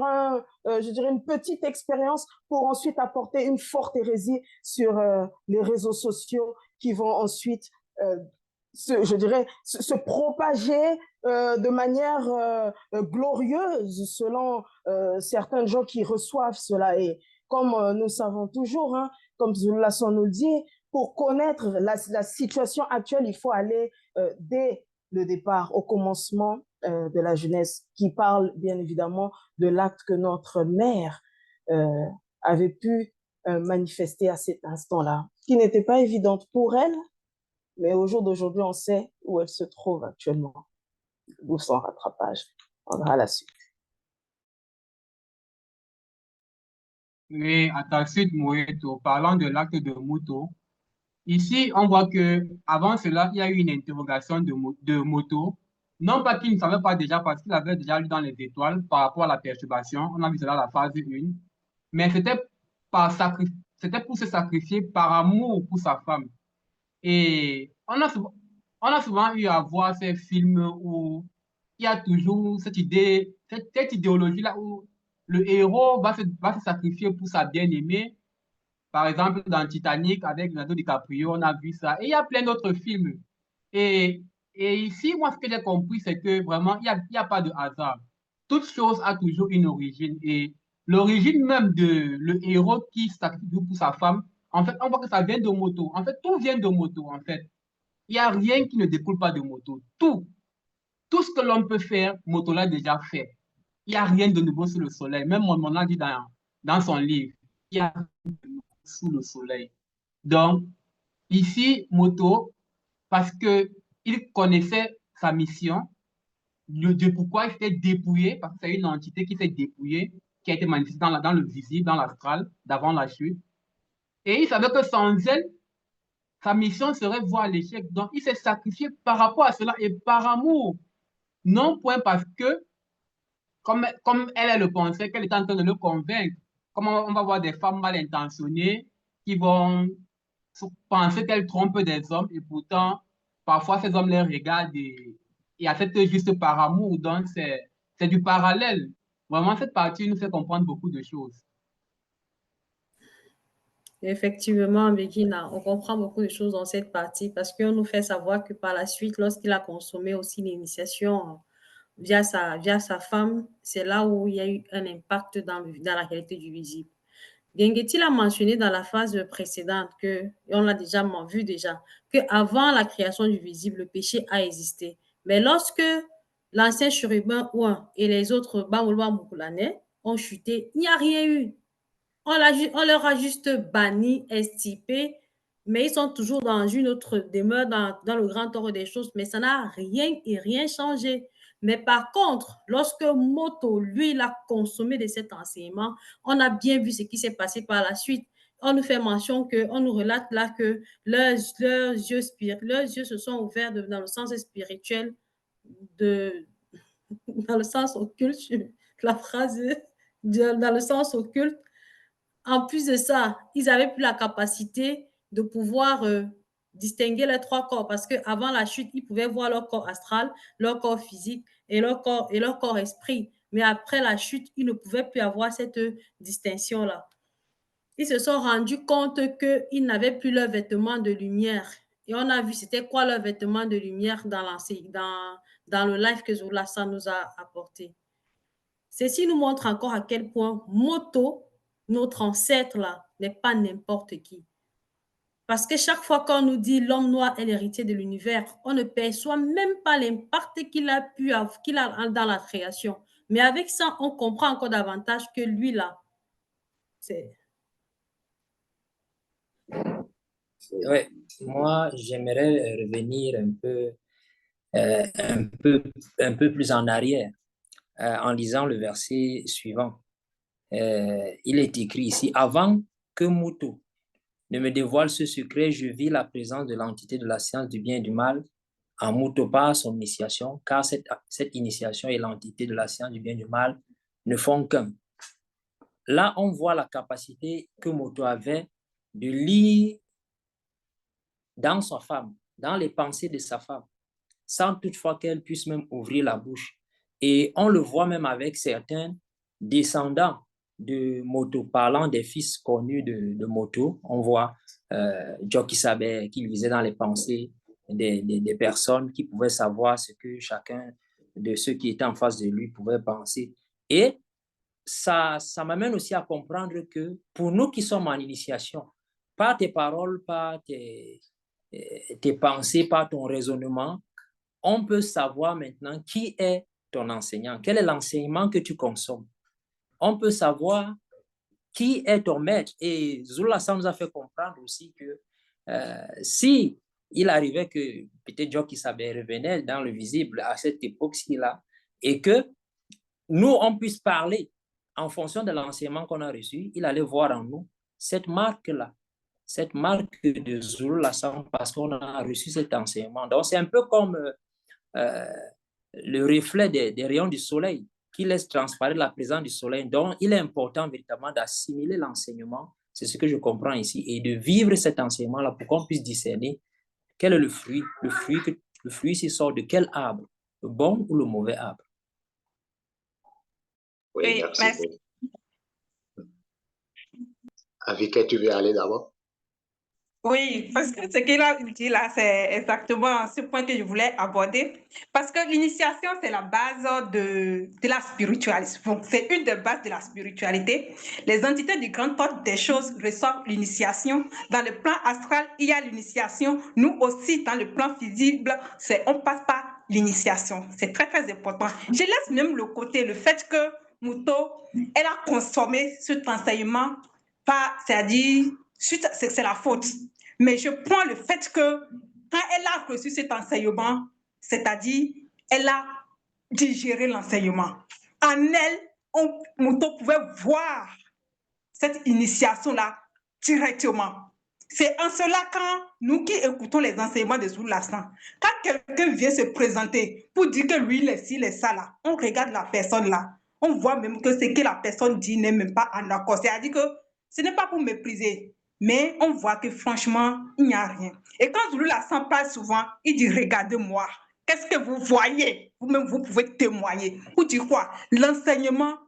je dirais une petite expérience pour ensuite apporter une forte hérésie sur les réseaux sociaux qui vont ensuite je dirais, se propager de manière glorieuse selon certains gens qui reçoivent cela. Et comme nous savons toujours, hein, comme Zullasson nous le dit, pour connaître la situation actuelle, il faut aller dès le départ, au commencement de la jeunesse, qui parle bien évidemment de l'acte que notre mère avait pu manifester à cet instant-là, qui n'était pas évidente pour elle, mais au jour d'aujourd'hui, on sait où elle se trouve actuellement, d'où son rattrapage. On verra la suite. Oui, à ta suite, Moeto, parlant de l'acte de Moto, ici, on voit que avant cela, il y a eu une interrogation de Moto. Non pas qu'il ne savait pas déjà, parce qu'il avait déjà lu dans les étoiles par rapport à la perturbation. On a vu cela à la phase 1. Mais c'était pour se sacrifier par amour pour sa femme. Et on a souvent eu à voir ces films où il y a toujours cette idée, cette idéologie-là où le héros va se sacrifier pour sa bien-aimée. Par exemple, dans Titanic, avec Leonardo DiCaprio, on a vu ça. Et il y a plein d'autres films. Et, et ici, moi, ce que j'ai compris, c'est que vraiment, il y a pas de hasard. Toute chose a toujours une origine. Et l'origine même de le héros qui se sacrifie pour sa femme, en fait, on voit que ça vient de moto. En fait, tout vient de moto, en fait. Il n'y a rien qui ne découle pas de moto. Tout ce que l'homme peut faire, moto l'a déjà fait. Il n'y a rien de nouveau sous le soleil. Même mon a dit dans son livre, il y a sous le soleil. Donc, ici, Moto, parce que il connaissait sa mission, de pourquoi il s'est dépouillé, parce que c'est une entité qui s'est dépouillée, qui a été manifestée dans le visible, dans l'astral, d'avant la chute. Et il savait que sans elle, sa mission serait voir l'échec. Donc, il s'est sacrifié par rapport à cela et par amour. Non point parce que, comme elle le pensait, qu'elle était en train de le convaincre. Comme on va voir des femmes mal intentionnées qui vont penser qu'elles trompent des hommes et pourtant, parfois, ces hommes les regardent et acceptent juste par amour. Donc, c'est du parallèle. Vraiment, cette partie nous fait comprendre beaucoup de choses. Effectivement, Begina, on comprend beaucoup de choses dans cette partie parce qu'on nous fait savoir que par la suite, lorsqu'il a consommé aussi l'initiation via sa femme, c'est là où il y a eu un impact dans la réalité du visible. Gengheti l'a mentionné dans la phase précédente et on l'a déjà vu qu'avant la création du visible, le péché a existé. Mais lorsque l'ancien chérubin Ouin et les autres Bamulwa Mukulane ont chuté, il n'y a rien eu. On leur a juste banni, extirpé, mais ils sont toujours dans une autre demeure, dans le grand ordre des choses, mais ça n'a rien changé. Mais par contre, lorsque Moto, lui, il a consommé de cet enseignement, on a bien vu ce qui s'est passé par la suite. On nous fait mention on nous relate là que leurs yeux se sont ouverts dans le sens spirituel, dans le sens occulte, la phrase, dans le sens occulte. En plus de ça, ils avaient plus la capacité de pouvoir distinguer les trois corps parce qu'avant la chute, ils pouvaient voir leur corps astral, leur corps physique et leur corps esprit. Mais après la chute, ils ne pouvaient plus avoir cette distinction-là. Ils se sont rendus compte qu'ils n'avaient plus leur vêtement de lumière. Et on a vu c'était quoi leur vêtement de lumière dans le live que Zoulassa nous a apporté. Ceci nous montre encore à quel point Moto, notre ancêtre là, n'est pas n'importe qui. Parce que chaque fois qu'on nous dit l'homme noir est l'héritier de l'univers, on ne perçoit même pas l'impact qu'il a dans la création. Mais avec ça, on comprend encore davantage que lui là, c'est... Oui, moi, j'aimerais revenir un peu plus en arrière en lisant le verset suivant. Il est écrit ici, avant que Moto ne me dévoile ce secret, je vis la présence de l'entité de la science du bien et du mal en Moto par son initiation, car cette initiation et l'entité de la science du bien et du mal ne font qu'un. Là, on voit la capacité que Moto avait de lire dans sa femme, dans les pensées de sa femme, sans toutefois qu'elle puisse même ouvrir la bouche. Et on le voit même avec certains descendants de Moto, parlant des fils connus de Moto. On voit Joki Saber qui lisait dans les pensées des personnes, qui pouvaient savoir ce que chacun de ceux qui étaient en face de lui pouvait penser. Et ça m'amène aussi à comprendre que pour nous qui sommes en initiation, par tes paroles, par tes pensées, par ton raisonnement, on peut savoir maintenant qui est ton enseignant, quel est l'enseignement que tu consommes. On peut savoir qui est ton maître. Et Zoulassa nous a fait comprendre aussi que si il arrivait que peut-être Joki Saber revenait dans le visible à cette époque-ci-là, et que nous, on puisse parler en fonction de l'enseignement qu'on a reçu, il allait voir en nous cette marque-là, cette marque de Zoulassa, parce qu'on a reçu cet enseignement. Donc, c'est un peu comme le reflet des rayons du soleil qui laisse transparaître la présence du soleil. Donc, il est important véritablement d'assimiler l'enseignement, c'est ce que je comprends ici, et de vivre cet enseignement-là pour qu'on puisse discerner quel est le fruit. Le fruit, s'il sort de quel arbre, le bon ou le mauvais arbre. Oui, merci. Avika, tu veux aller d'abord? Oui, parce que ce qu'il a dit là, c'est exactement ce point que je voulais aborder. Parce que l'initiation, c'est la base de la spiritualité. C'est une des bases de la spiritualité. Les entités du grand ordre des choses reçoivent l'initiation. Dans le plan astral, il y a l'initiation. Nous aussi, dans le plan visible, on passe par l'initiation. C'est très, très important. Je laisse même le fait que Moto, elle a consommé cet enseignement, c'est-à-dire, c'est la faute. Mais je prends le fait que quand elle a reçu cet enseignement, c'est-à-dire, elle a digéré l'enseignement. En elle, Moto pouvait voir cette initiation-là directement. C'est en cela, quand nous qui écoutons les enseignements de Zoulassa, quand quelqu'un vient se présenter pour dire que lui, il est ci, il est ça, là, on regarde la personne là, on voit même que ce que la personne dit n'est même pas en accord. C'est-à-dire que ce n'est pas pour mépriser, mais on voit que franchement, il n'y a rien. Et quand Zoulassa parle souvent, il dit « Regardez-moi, qu'est-ce que vous voyez ?» Vous-même, vous pouvez témoigner. Pour dire quoi? L'enseignement,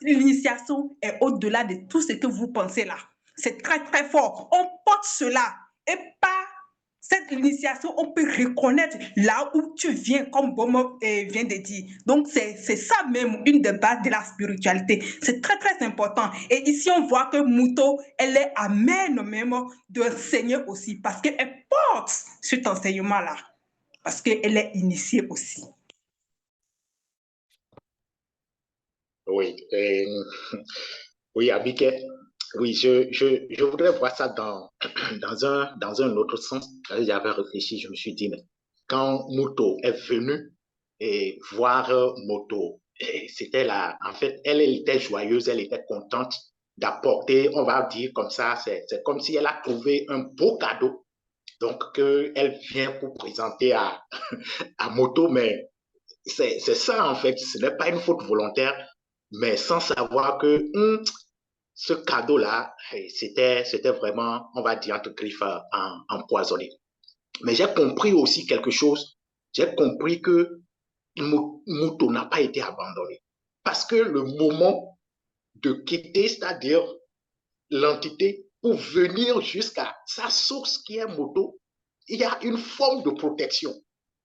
l'initiation est au-delà de tout ce que vous pensez là. c'est très, très fort. On porte cela et par cette initiation, on peut reconnaître là où tu viens, comme Bomo vient de dire. Donc, c'est ça même une des bases de la spiritualité. C'est très, très important. Et ici, on voit que Muto, elle est amène même d'enseigner aussi parce qu'elle porte cet enseignement-là, parce qu'elle est initiée aussi. Oui, oui, Abiké, oui, je voudrais voir ça dans un autre sens. J'avais réfléchi, je me suis dit, mais quand Muto est venue et voir Moto, c'était là, en fait, elle était joyeuse, elle était contente d'apporter, on va dire comme ça, c'est comme si elle a trouvé un beau cadeau, donc qu'elle vient pour présenter à Moto, mais c'est ça en fait, ce n'est pas une faute volontaire, mais sans savoir que ce cadeau-là, c'était vraiment, on va dire, entre griffes, empoisonné. Mais j'ai compris aussi quelque chose. J'ai compris que Muto n'a pas été abandonné. Parce que le moment de quitter, c'est-à-dire l'entité, pour venir jusqu'à sa source qui est Moto, il y a une forme de protection.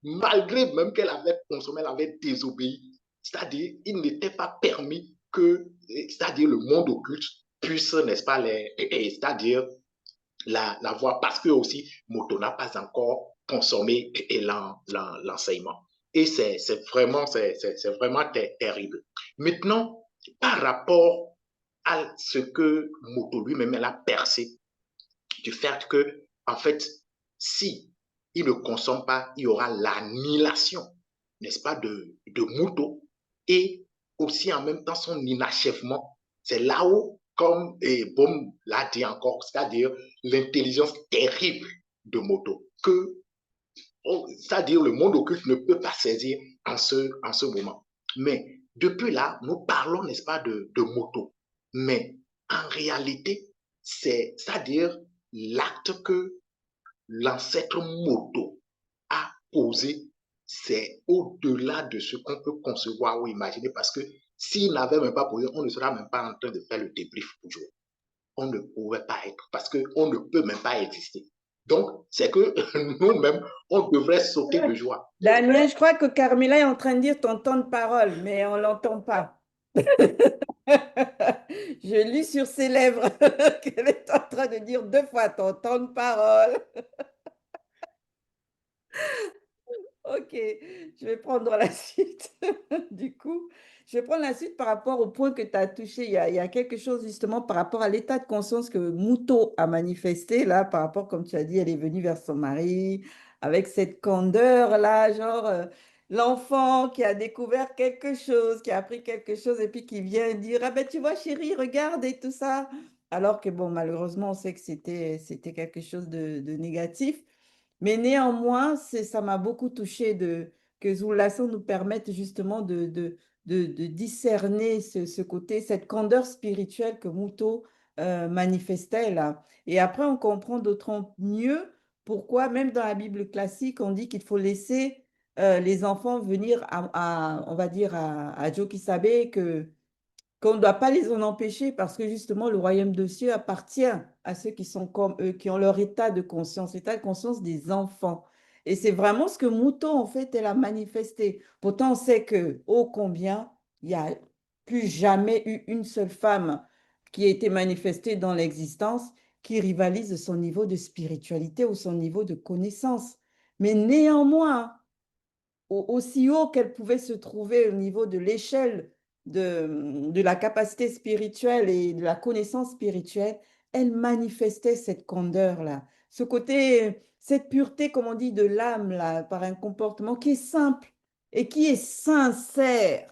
Malgré même qu'elle avait consommé, elle avait désobéi. C'est-à-dire, il n'était pas permis que, c'est-à-dire le monde occulte puisse, n'est-ce pas, c'est-à-dire la voir parce que aussi Moto n'a pas encore consommé l'enseignement. Et c'est vraiment, terrible. Maintenant, par rapport à ce que Moto lui-même a percé, du fait que, en fait, si il ne consomme pas, il y aura l'annihilation, n'est-ce pas, de Muto et aussi en même temps son inachèvement. C'est là où, comme Bohm l'a dit encore, c'est-à-dire l'intelligence terrible de Moto, que, c'est-à-dire le monde occulte ne peut pas saisir en ce moment. Mais depuis là, nous parlons, n'est-ce pas, de Moto. Mais en réalité, c'est-à-dire l'acte que l'ancêtre Moto a posé, c'est au-delà de ce qu'on peut concevoir ou imaginer, parce que s'il n'avait même pas posé, on ne sera même pas en train de faire le débrief aujourd'hui. On ne pouvait pas être, parce qu'on ne peut même pas exister. Donc, c'est que nous-mêmes, on devrait sauter de joie. Daniel, je crois que Carmela est en train de dire ton temps de parole, mais on ne l'entend pas. Je lis sur ses lèvres qu'elle est en train de dire 2 fois ton temps de parole. Ok, je vais prendre la suite. Du coup, je vais prendre la suite par rapport au point que tu as touché. Il y a quelque chose justement par rapport à l'état de conscience que Muto a manifesté là, par rapport, comme tu as dit, elle est venue vers son mari avec cette candeur là, genre l'enfant qui a découvert quelque chose, qui a appris quelque chose et puis qui vient dire, ah ben tu vois chérie, regarde et tout ça. Alors que bon, malheureusement, on sait que c'était quelque chose de négatif. Mais néanmoins, ça m'a beaucoup touché que Zulasso nous permette justement de discerner ce côté, cette candeur spirituelle que Muto manifestait là. Et après, on comprend d'autant mieux pourquoi, même dans la Bible classique, on dit qu'il faut laisser les enfants venir on va dire, à Jokisabe, qu'on ne doit pas les en empêcher parce que justement le royaume de cieux appartient à ceux qui sont comme eux, qui ont leur état de conscience des enfants. Et c'est vraiment ce que Mouton, en fait, elle a manifesté. Pourtant, on sait que, ô combien, il n'y a plus jamais eu une seule femme qui a été manifestée dans l'existence qui rivalise son niveau de spiritualité ou son niveau de connaissance. Mais néanmoins, aussi haut qu'elle pouvait se trouver au niveau de l'échelle de la capacité spirituelle et de la connaissance spirituelle, elle manifestait cette candeur-là, ce côté, cette pureté, comme on dit, de l'âme, là, par un comportement qui est simple et qui est sincère.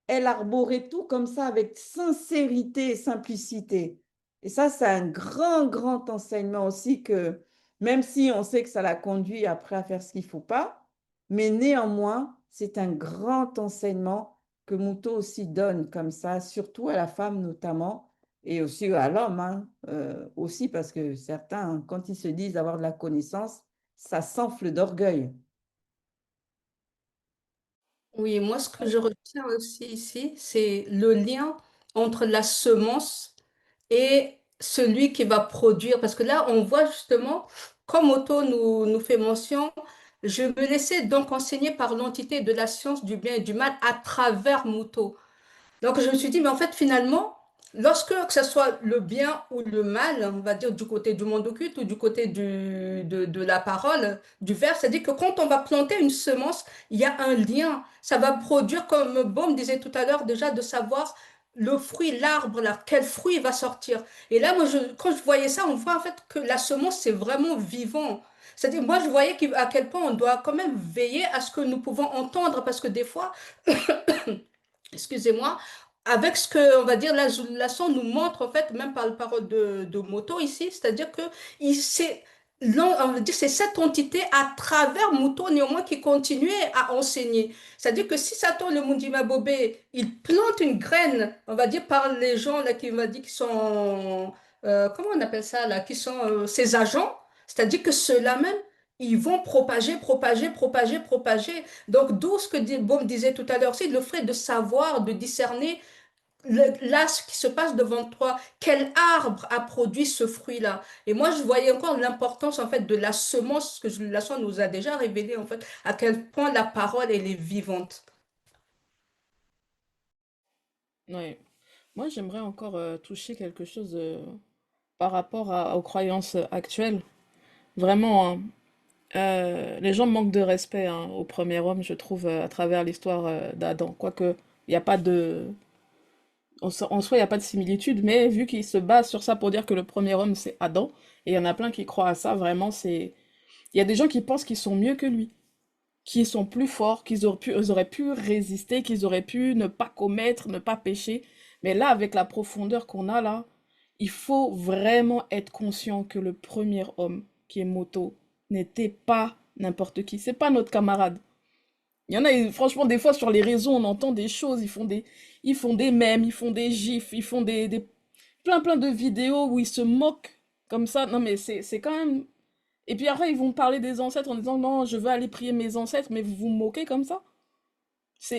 Elle arborait tout comme ça avec sincérité et simplicité. Et ça, c'est un grand, grand enseignement aussi que, même si on sait que ça l'a conduit après à faire ce qu'il ne faut pas, mais néanmoins, c'est un grand enseignement que Mouton aussi donne comme ça, surtout à la femme notamment, et aussi à l'homme, hein, aussi parce que certains, quand ils se disent avoir de la connaissance, ça s'enfle d'orgueil. Oui, moi, ce que je retiens aussi ici, c'est le lien entre la semence et celui qui va produire, parce que là, on voit justement, comme Otto nous fait mention, je me laissais donc enseigner par l'entité de la science du bien et du mal à travers Muto. Donc je me suis dit, mais en fait, finalement, lorsque que ce soit le bien ou le mal, on va dire du côté du monde occulte ou du côté de la parole, du verbe, c'est-à-dire que quand on va planter une semence, il y a un lien. Ça va produire, comme Baume disait tout à l'heure, déjà de savoir le fruit, l'arbre, là, quel fruit va sortir. Et là, moi, quand je voyais ça, on voit en fait que la semence, c'est vraiment vivant. C'est-à-dire, moi, je voyais à quel point on doit quand même veiller à ce que nous pouvons entendre, parce que des fois, excusez-moi, avec ce que, on va dire, la son nous montre, en fait, même par le parole de Moto ici, c'est-à-dire que on va dire, c'est cette entité à travers Moto, néanmoins, qui continuait à enseigner. C'est-à-dire que si Satan, le Mundima Bobé, il plante une graine, on va dire, par les gens, là, qui m'a dit, qui sont, comment on appelle ça, là, qui sont ses agents, c'est-à-dire que ceux-là même, ils vont propager, propager, propager, propager. Donc, d'où ce que Bob disait tout à l'heure, c'est le fait de savoir, de discerner là ce qui se passe devant toi, quel arbre a produit ce fruit-là. Et moi, je voyais encore l'importance en fait de la semence que la semence nous a déjà révélé en fait à quel point la parole elle est vivante. Ouais. Moi, j'aimerais encore toucher quelque chose par rapport aux croyances actuelles. Vraiment, hein. Les gens manquent de respect hein, au premier homme, je trouve, à travers l'histoire d'Adam. Quoique, il n'y a pas de... En soi, il n'y a pas de similitude, mais vu qu'ils se basent sur ça pour dire que le premier homme, c'est Adam, et il y en a plein qui croient à ça, vraiment, c'est... Il y a des gens qui pensent qu'ils sont mieux que lui, qui sont plus forts, ils auraient pu résister, qu'ils auraient pu ne pas commettre, ne pas pécher. Mais là, avec la profondeur qu'on a là, il faut vraiment être conscient que le premier homme, qui est Moto, n'était pas n'importe qui. C'est pas notre camarade. Il y en a, franchement, des fois sur les réseaux, on entend des choses, ils font des mèmes, ils font des gifs, ils font plein de vidéos où ils se moquent comme ça. Non, mais c'est quand même... Et puis après, ils vont parler des ancêtres en disant, non, je veux aller prier mes ancêtres, mais vous vous moquez comme ça?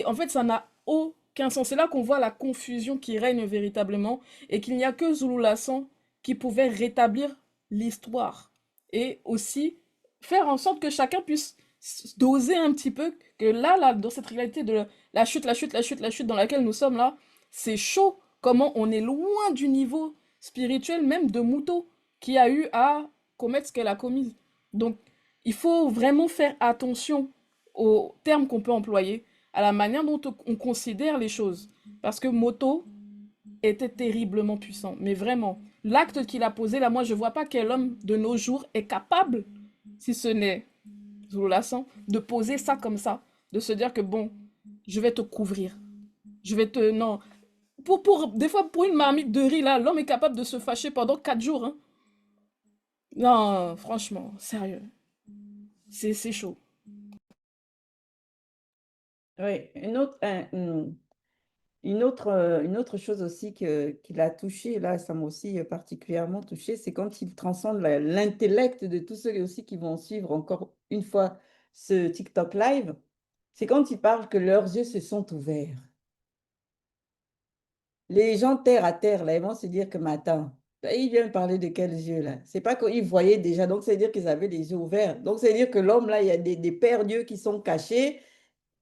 En fait, ça n'a aucun sens. C'est là qu'on voit la confusion qui règne véritablement et qu'il n'y a que Zulu Lassan qui pouvait rétablir l'histoire et aussi faire en sorte que chacun puisse doser un petit peu que là, dans cette réalité de la chute, la chute, la chute, la chute dans laquelle nous sommes là, c'est chaud comment on est loin du niveau spirituel même de Muto qui a eu à commettre ce qu'elle a commis. Donc, il faut vraiment faire attention aux termes qu'on peut employer, à la manière dont on considère les choses. Parce que Moto était terriblement puissant, mais vraiment. L'acte qu'il a posé, là, moi, je vois pas quel homme de nos jours est capable, si ce n'est Zulu Lassan, de poser ça comme ça, de se dire que bon, je vais te couvrir, je vais te... Non. Des fois, pour une marmite de riz, là, l'homme est capable de se fâcher pendant 4 jours. Hein. Non, franchement, sérieux. C'est chaud. Oui, une autre chose aussi qu'il a touché, là, ça m'a aussi particulièrement touché, c'est quand il transcende l'intellect de tous ceux aussi qui vont suivre encore une fois ce TikTok live, c'est quand il parle que leurs yeux se sont ouverts. Les gens terre à terre, là, ils vont se dire que, mais attends, il vient de parler de quels yeux, là? C'est pas qu'ils voyaient déjà, donc c'est dire qu'ils avaient les yeux ouverts. Donc c'est dire que l'homme, là, il y a des paires d'yeux qui sont cachés,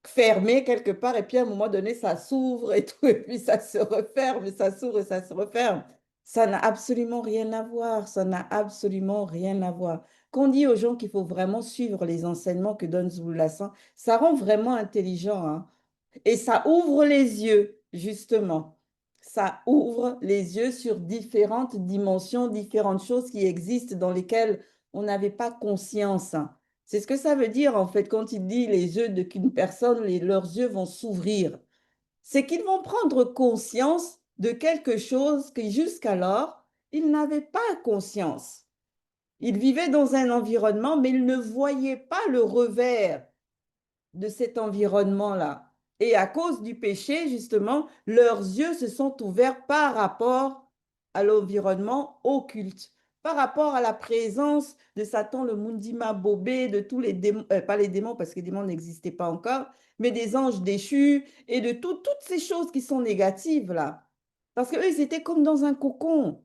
fermé quelque part, et puis à un moment donné, ça s'ouvre et tout, et puis ça se referme, et ça s'ouvre et ça se referme. Ça n'a absolument rien à voir, ça n'a absolument rien à voir. Qu'on dit aux gens qu'il faut vraiment suivre les enseignements que donne Zulu Lassan, ça rend vraiment intelligent, hein. Et ça ouvre les yeux, justement. Ça ouvre les yeux sur différentes dimensions, différentes choses qui existent dans lesquelles on n'avait pas conscience. C'est ce que ça veut dire, en fait, quand il dit les yeux qu'une personne, leurs yeux vont s'ouvrir. C'est qu'ils vont prendre conscience de quelque chose que jusqu'alors, ils n'avaient pas conscience. Ils vivaient dans un environnement, mais ils ne voyaient pas le revers de cet environnement-là. Et à cause du péché, justement, leurs yeux se sont ouverts par rapport à l'environnement occulte, par rapport à la présence de Satan, le Mundima Bobé, de tous les démons, pas les démons parce que les démons n'existaient pas encore, mais des anges déchus et de toutes ces choses qui sont négatives là. Parce qu'eux, ils étaient comme dans un cocon.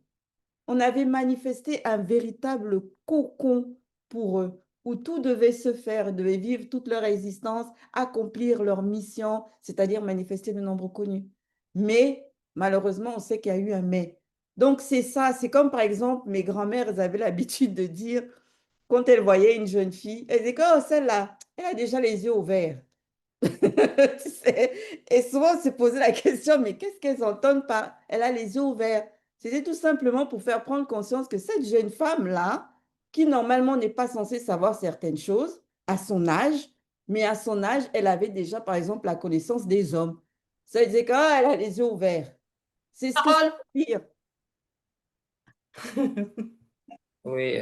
on avait manifesté un véritable cocon pour eux, où tout devait se faire, ils devaient vivre toute leur existence, accomplir leur mission, c'est-à-dire manifester le nombre connu. Mais malheureusement, on sait qu'il y a eu un mais. Donc c'est ça, c'est comme par exemple mes grands-mères, elles avaient l'habitude de dire, quand elles voyaient une jeune fille, elles disaient, oh celle-là, elle a déjà les yeux ouverts. Tu sais, et souvent, on se posait la question, mais qu'est-ce qu'elles entendent par elle a les yeux ouverts? C'était tout simplement pour faire prendre conscience que cette jeune femme-là, qui normalement n'est pas censée savoir certaines choses à son âge, mais à son âge, elle avait déjà, par exemple, la connaissance des hommes. Ça disait qu'elle a les yeux ouverts. C'est ce que ça Parole. veut dire. Oui,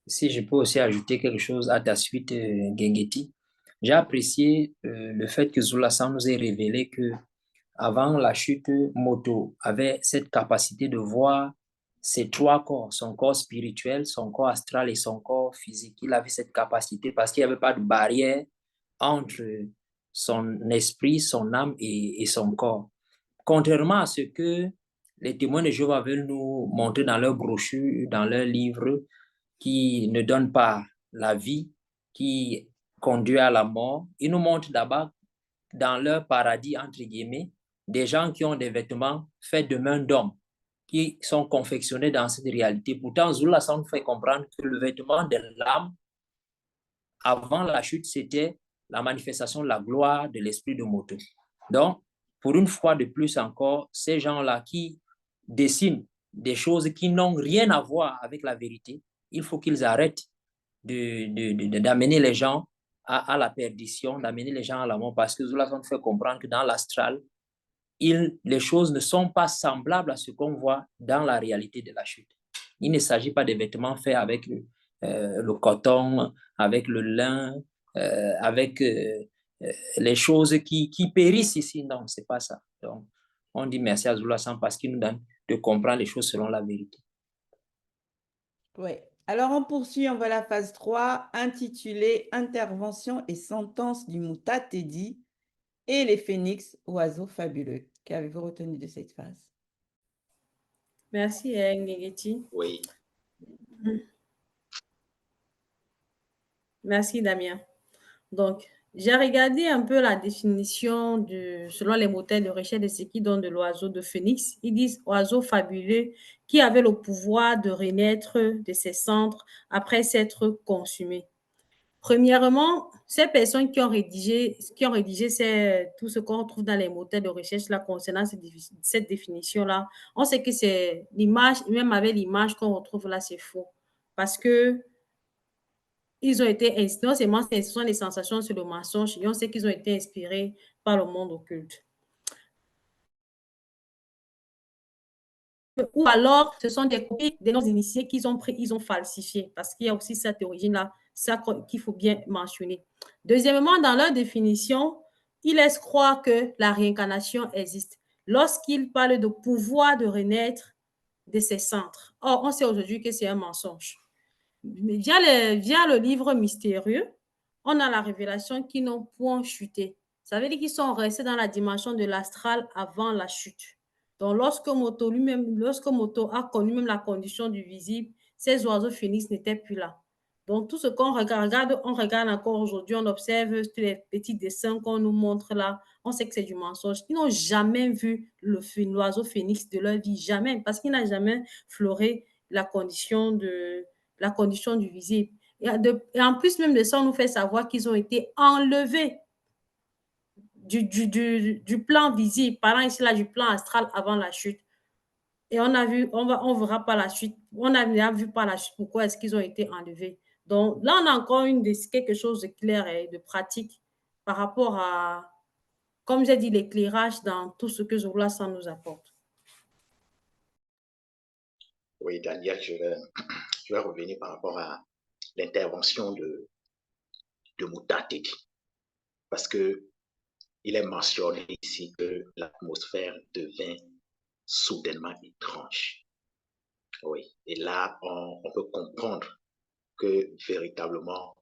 si je peux aussi ajouter quelque chose à ta suite, Gengeti. J'ai apprécié le fait que Zulasan nous ait révélé que avant la chute, Moto avait cette capacité de voir ses trois corps, son corps spirituel, son corps astral et son corps physique. Il avait cette capacité parce qu'il n'y avait pas de barrière entre son esprit, son âme et son corps. Contrairement à ce que les témoins de Jéhovah veulent nous montrer dans leurs brochures, dans leurs livres, qui ne donnent pas la vie, qui conduit à la mort, ils nous montrent d'abord dans leur paradis, entre guillemets, des gens qui ont des vêtements faits de main d'homme, qui sont confectionnés dans cette réalité. Pourtant, Zula nous fait comprendre que le vêtement de l'âme, avant la chute, c'était la manifestation de la gloire de l'esprit de Moto. Donc, pour une fois de plus encore, ces gens-là qui dessinent des choses qui n'ont rien à voir avec la vérité, il faut qu'ils arrêtent d'amener les gens à la perdition, d'amener les gens à la mort, parce que Zula nous fait comprendre que dans l'astral, les choses ne sont pas semblables à ce qu'on voit dans la réalité de la chute. Il ne s'agit pas de vêtements faits avec le coton, avec le lin, avec les choses qui périssent ici. Non, ce n'est pas ça. Donc, on dit merci à Zula parce qu'il nous donne de comprendre les choses selon la vérité. Oui. Alors, on poursuit, on va à la phase 3, intitulée Intervention et sentence du Mutatedi et les phénix, oiseaux fabuleux. Qu'avez-vous retenu de cette phase? Merci, Ngegeti. Oui. Merci, Damien. Donc, j'ai regardé un peu la définition selon les moteurs de recherche de ce qui donne de l'oiseau de phénix. Ils disent oiseau fabuleux qui avait le pouvoir de renaître de ses cendres après s'être consumé. Premièrement, ces personnes qui ont rédigé tout ce qu'on retrouve dans les moteurs de recherche là, concernant cette définition-là, on sait que c'est l'image, même avec l'image qu'on retrouve là, c'est faux. Parce que ils ont été, non seulement ce sont les sensations sur le mensonge, et on sait qu'ils ont été inspirés par le monde occulte. Ou alors, ce sont des copies des noms initiés qu'ils ont pris, ils ont falsifié, parce qu'il y a aussi cette origine-là, ça qu'il faut bien mentionner. Deuxièmement, dans leur définition, ils laissent croire que la réincarnation existe lorsqu'ils parlent de pouvoir de renaître de ces centres. Or, on sait aujourd'hui que c'est un mensonge. Via le livre mystérieux, on a la révélation qu'ils n'ont point chuté. Ça veut dire qu'ils sont restés dans la dimension de l'astral avant la chute. Donc, lorsque Moto a connu même la condition du visible, ces oiseaux phénix n'étaient plus là. Donc, tout ce qu'on regarde, on regarde encore aujourd'hui, on observe tous les petits dessins qu'on nous montre là, on sait que c'est du mensonge. Ils n'ont jamais vu l'oiseau phénix de leur vie, jamais, parce qu'il n'a jamais fleuré la condition du visible. Et en plus même de ça, on nous fait savoir qu'ils ont été enlevés du plan visible, parlant ici là du plan astral avant la chute. Et on verra par la suite, on a vu par la suite pourquoi est-ce qu'ils ont été enlevés. Donc là, on a encore quelque chose de clair et de pratique par rapport à, comme j'ai dit, l'éclairage dans tout ce que Zola nous apporte. Oui, Daniel, je vais revenir par rapport à l'intervention de Mutatedi. Parce que il est mentionné ici que l'atmosphère devint soudainement étrange. Oui, et là, on peut comprendre que véritablement,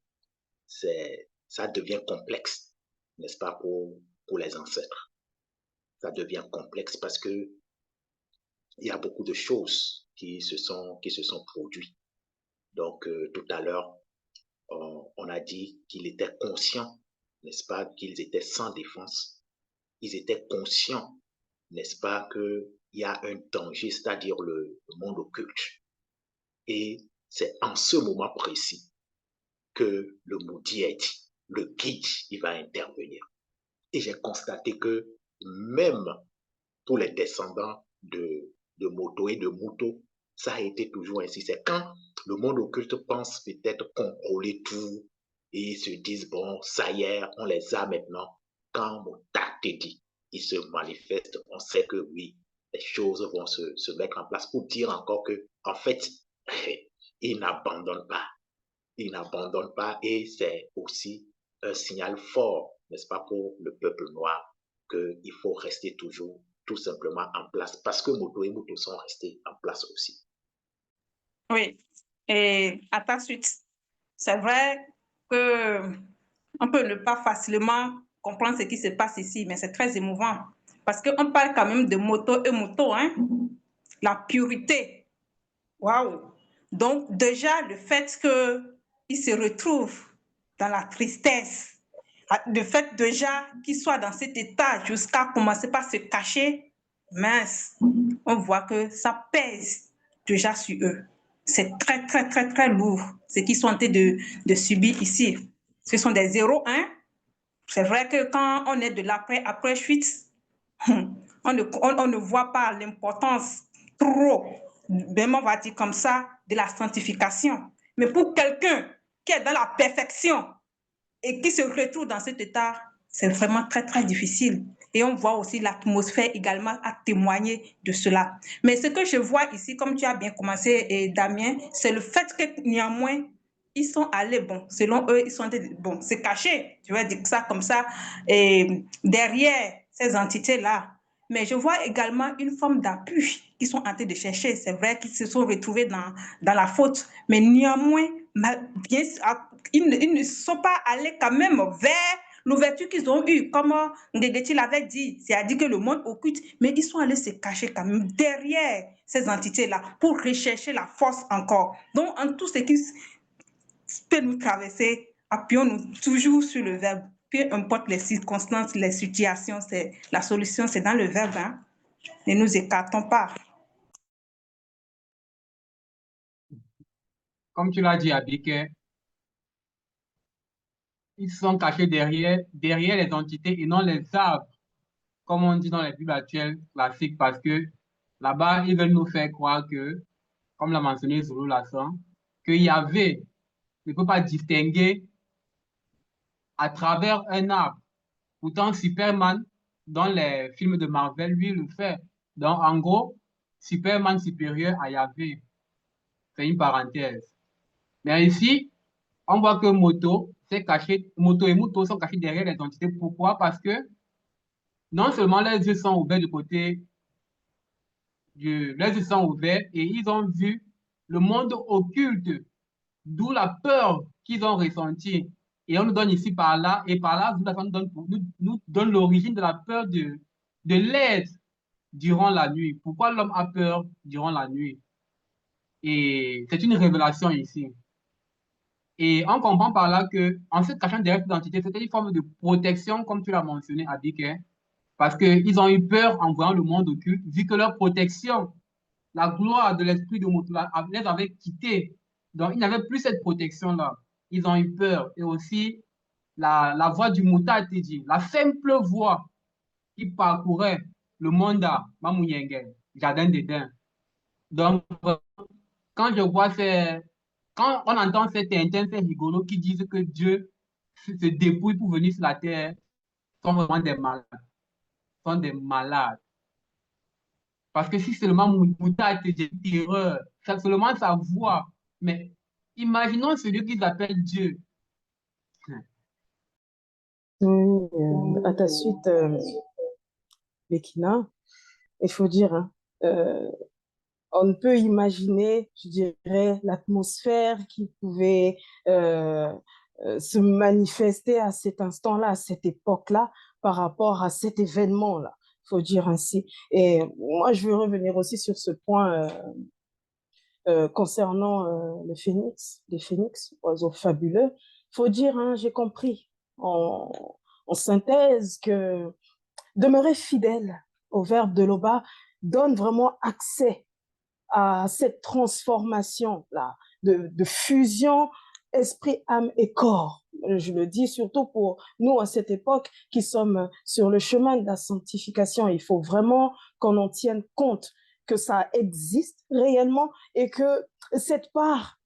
ça devient complexe, n'est-ce pas, pour les ancêtres. Ça devient complexe parce que il y a beaucoup de choses qui se sont produites. Donc, tout à l'heure, on a dit qu'il était conscient, n'est-ce pas, qu'ils étaient sans défense. Ils étaient conscients, n'est-ce pas, qu'il y a un danger, c'est-à-dire le monde occulte. Et c'est en ce moment précis que le maudit est dit, le guide, il va intervenir. Et j'ai constaté que même pour les descendants de Moto et de Muto, ça a été toujours ainsi. C'est quand le monde occulte pense peut-être contrôler tout et ils se disent, bon, ça y est, on les a maintenant. Quand Mota te dit, il se manifeste, on sait que oui, les choses vont se mettre en place pour dire encore que, en fait, ils n'abandonnent pas. Ils n'abandonnent pas et c'est aussi un signal fort, n'est-ce pas, pour le peuple noir, qu'il faut rester toujours tout simplement en place parce que Moto et Muto sont restés en place aussi. Oui, et à ta suite, c'est vrai que on peut ne pas facilement comprendre ce qui se passe ici, mais c'est très émouvant parce qu'on parle quand même de Moto et Muto, hein? La pureté. Waouh! Donc, déjà, le fait qu'ils se retrouvent dans la tristesse, le fait déjà qu'ils soient dans cet état jusqu'à commencer par se cacher, mince, on voit que ça pèse déjà sur eux. C'est très, très, très, très lourd ce qu'ils sont en train de subir ici. Ce sont des zéros, hein? C'est vrai que quand on est de l'après, après Auschwitz, on ne voit pas l'importance trop, même on va dire comme ça, de la sanctification. Mais pour quelqu'un qui est dans la perfection et qui se retrouve dans cet état, c'est vraiment très, très difficile. Et on voit aussi l'atmosphère également à témoigner de cela. Mais ce que je vois ici, comme tu as bien commencé, Damien, c'est le fait que néanmoins, ils sont allés, bon, selon eux, ils sont allés, bon, se cacher, je vais dire ça comme ça, et derrière ces entités-là. Mais je vois également une forme d'appui qu'ils sont en train de chercher. C'est vrai qu'ils se sont retrouvés dans la faute, mais néanmoins, bien, ils ne sont pas allés quand même vers l'ouverture qu'ils ont eue. Comme Ngegeti l'avait dit, c'est-à-dire que le monde occulte, mais ils sont allés se cacher quand même derrière ces entités-là pour rechercher la force encore. Donc, en tout ce qui peut nous traverser, appuyons-nous toujours sur le verbe. Peu importe les circonstances, les situations, la solution, c'est dans le verbe. Hein? Ne nous écartons pas. Comme tu l'as dit, Abike, ils se sont cachés derrière les entités et non les arbres, comme on dit dans les Bibles actuelles classiques, parce que là-bas, ils veulent nous faire croire que, comme l'a mentionné Zulu Lasson, que Yahvé ne peut pas distinguer à travers un arbre. Pourtant, Superman, dans les films de Marvel, lui, le fait. Donc, en gros, Superman supérieur à Yahvé. C'est une parenthèse. Mais ici, on voit que Moto et Muto sont cachés derrière les entités. Pourquoi? Parce que non seulement leurs yeux sont ouverts du côté leurs yeux sont ouverts et ils ont vu le monde occulte, d'où la peur qu'ils ont ressentie. Et on nous donne ici par là, et par là, nous donne l'origine de la peur de l'être durant la nuit. Pourquoi l'homme a peur durant la nuit? Et c'est une révélation ici. Et on comprend par là que, en se cachant derrière cette identité, c'était une forme de protection, comme tu l'as mentionné, Abike, parce qu'ils ont eu peur en voyant le monde occulte, vu que leur protection, la gloire de l'esprit de Motula les avait quittés. Donc, ils n'avaient plus cette protection-là. Ils ont eu peur. Et aussi, la voix du Mouta a été dit, la simple voix qui parcourait le monde à Mamouyenge, Jardin d'Éden. Donc, quand je vois quand on entend ces Tintins, ces rigolos qui disent que Dieu se dépouille pour venir sur la terre, sont vraiment des malades. Sont des malades. Parce que si seulement Mouta a été une terreur, seulement sa voix, mais imaginons celui qu'ils appellent Dieu. Oui, à ta suite, Bekina, il faut dire, hein, on ne peut imaginer, je dirais, l'atmosphère qui pouvait se manifester à cet instant-là, à cette époque-là, par rapport à cet événement-là. faut dire ainsi. Et moi, je veux revenir aussi sur ce point concernant les phénix, oiseaux fabuleux. Faut dire, hein, j'ai compris en, en synthèse que demeurer fidèle au verbe de Loba donne vraiment accès à cette transformation-là, de fusion esprit, âme et corps. Je le dis surtout pour nous à cette époque qui sommes sur le chemin de la sanctification. Il faut vraiment qu'on en tienne compte, que ça existe réellement et que cette part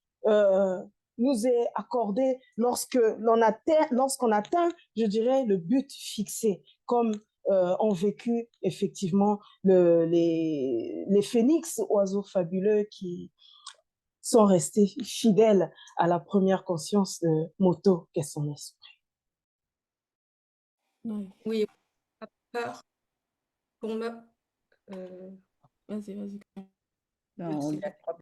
nous est accordée lorsqu'on atteint, je dirais, le but fixé, comme ont vécu effectivement les phénix, oiseaux fabuleux qui sont restés fidèles à la première conscience de Moto qu'est son esprit. Ouais. Oui, à part pour ma... Vas-y, vas-y. Non, on Merci. y a trois-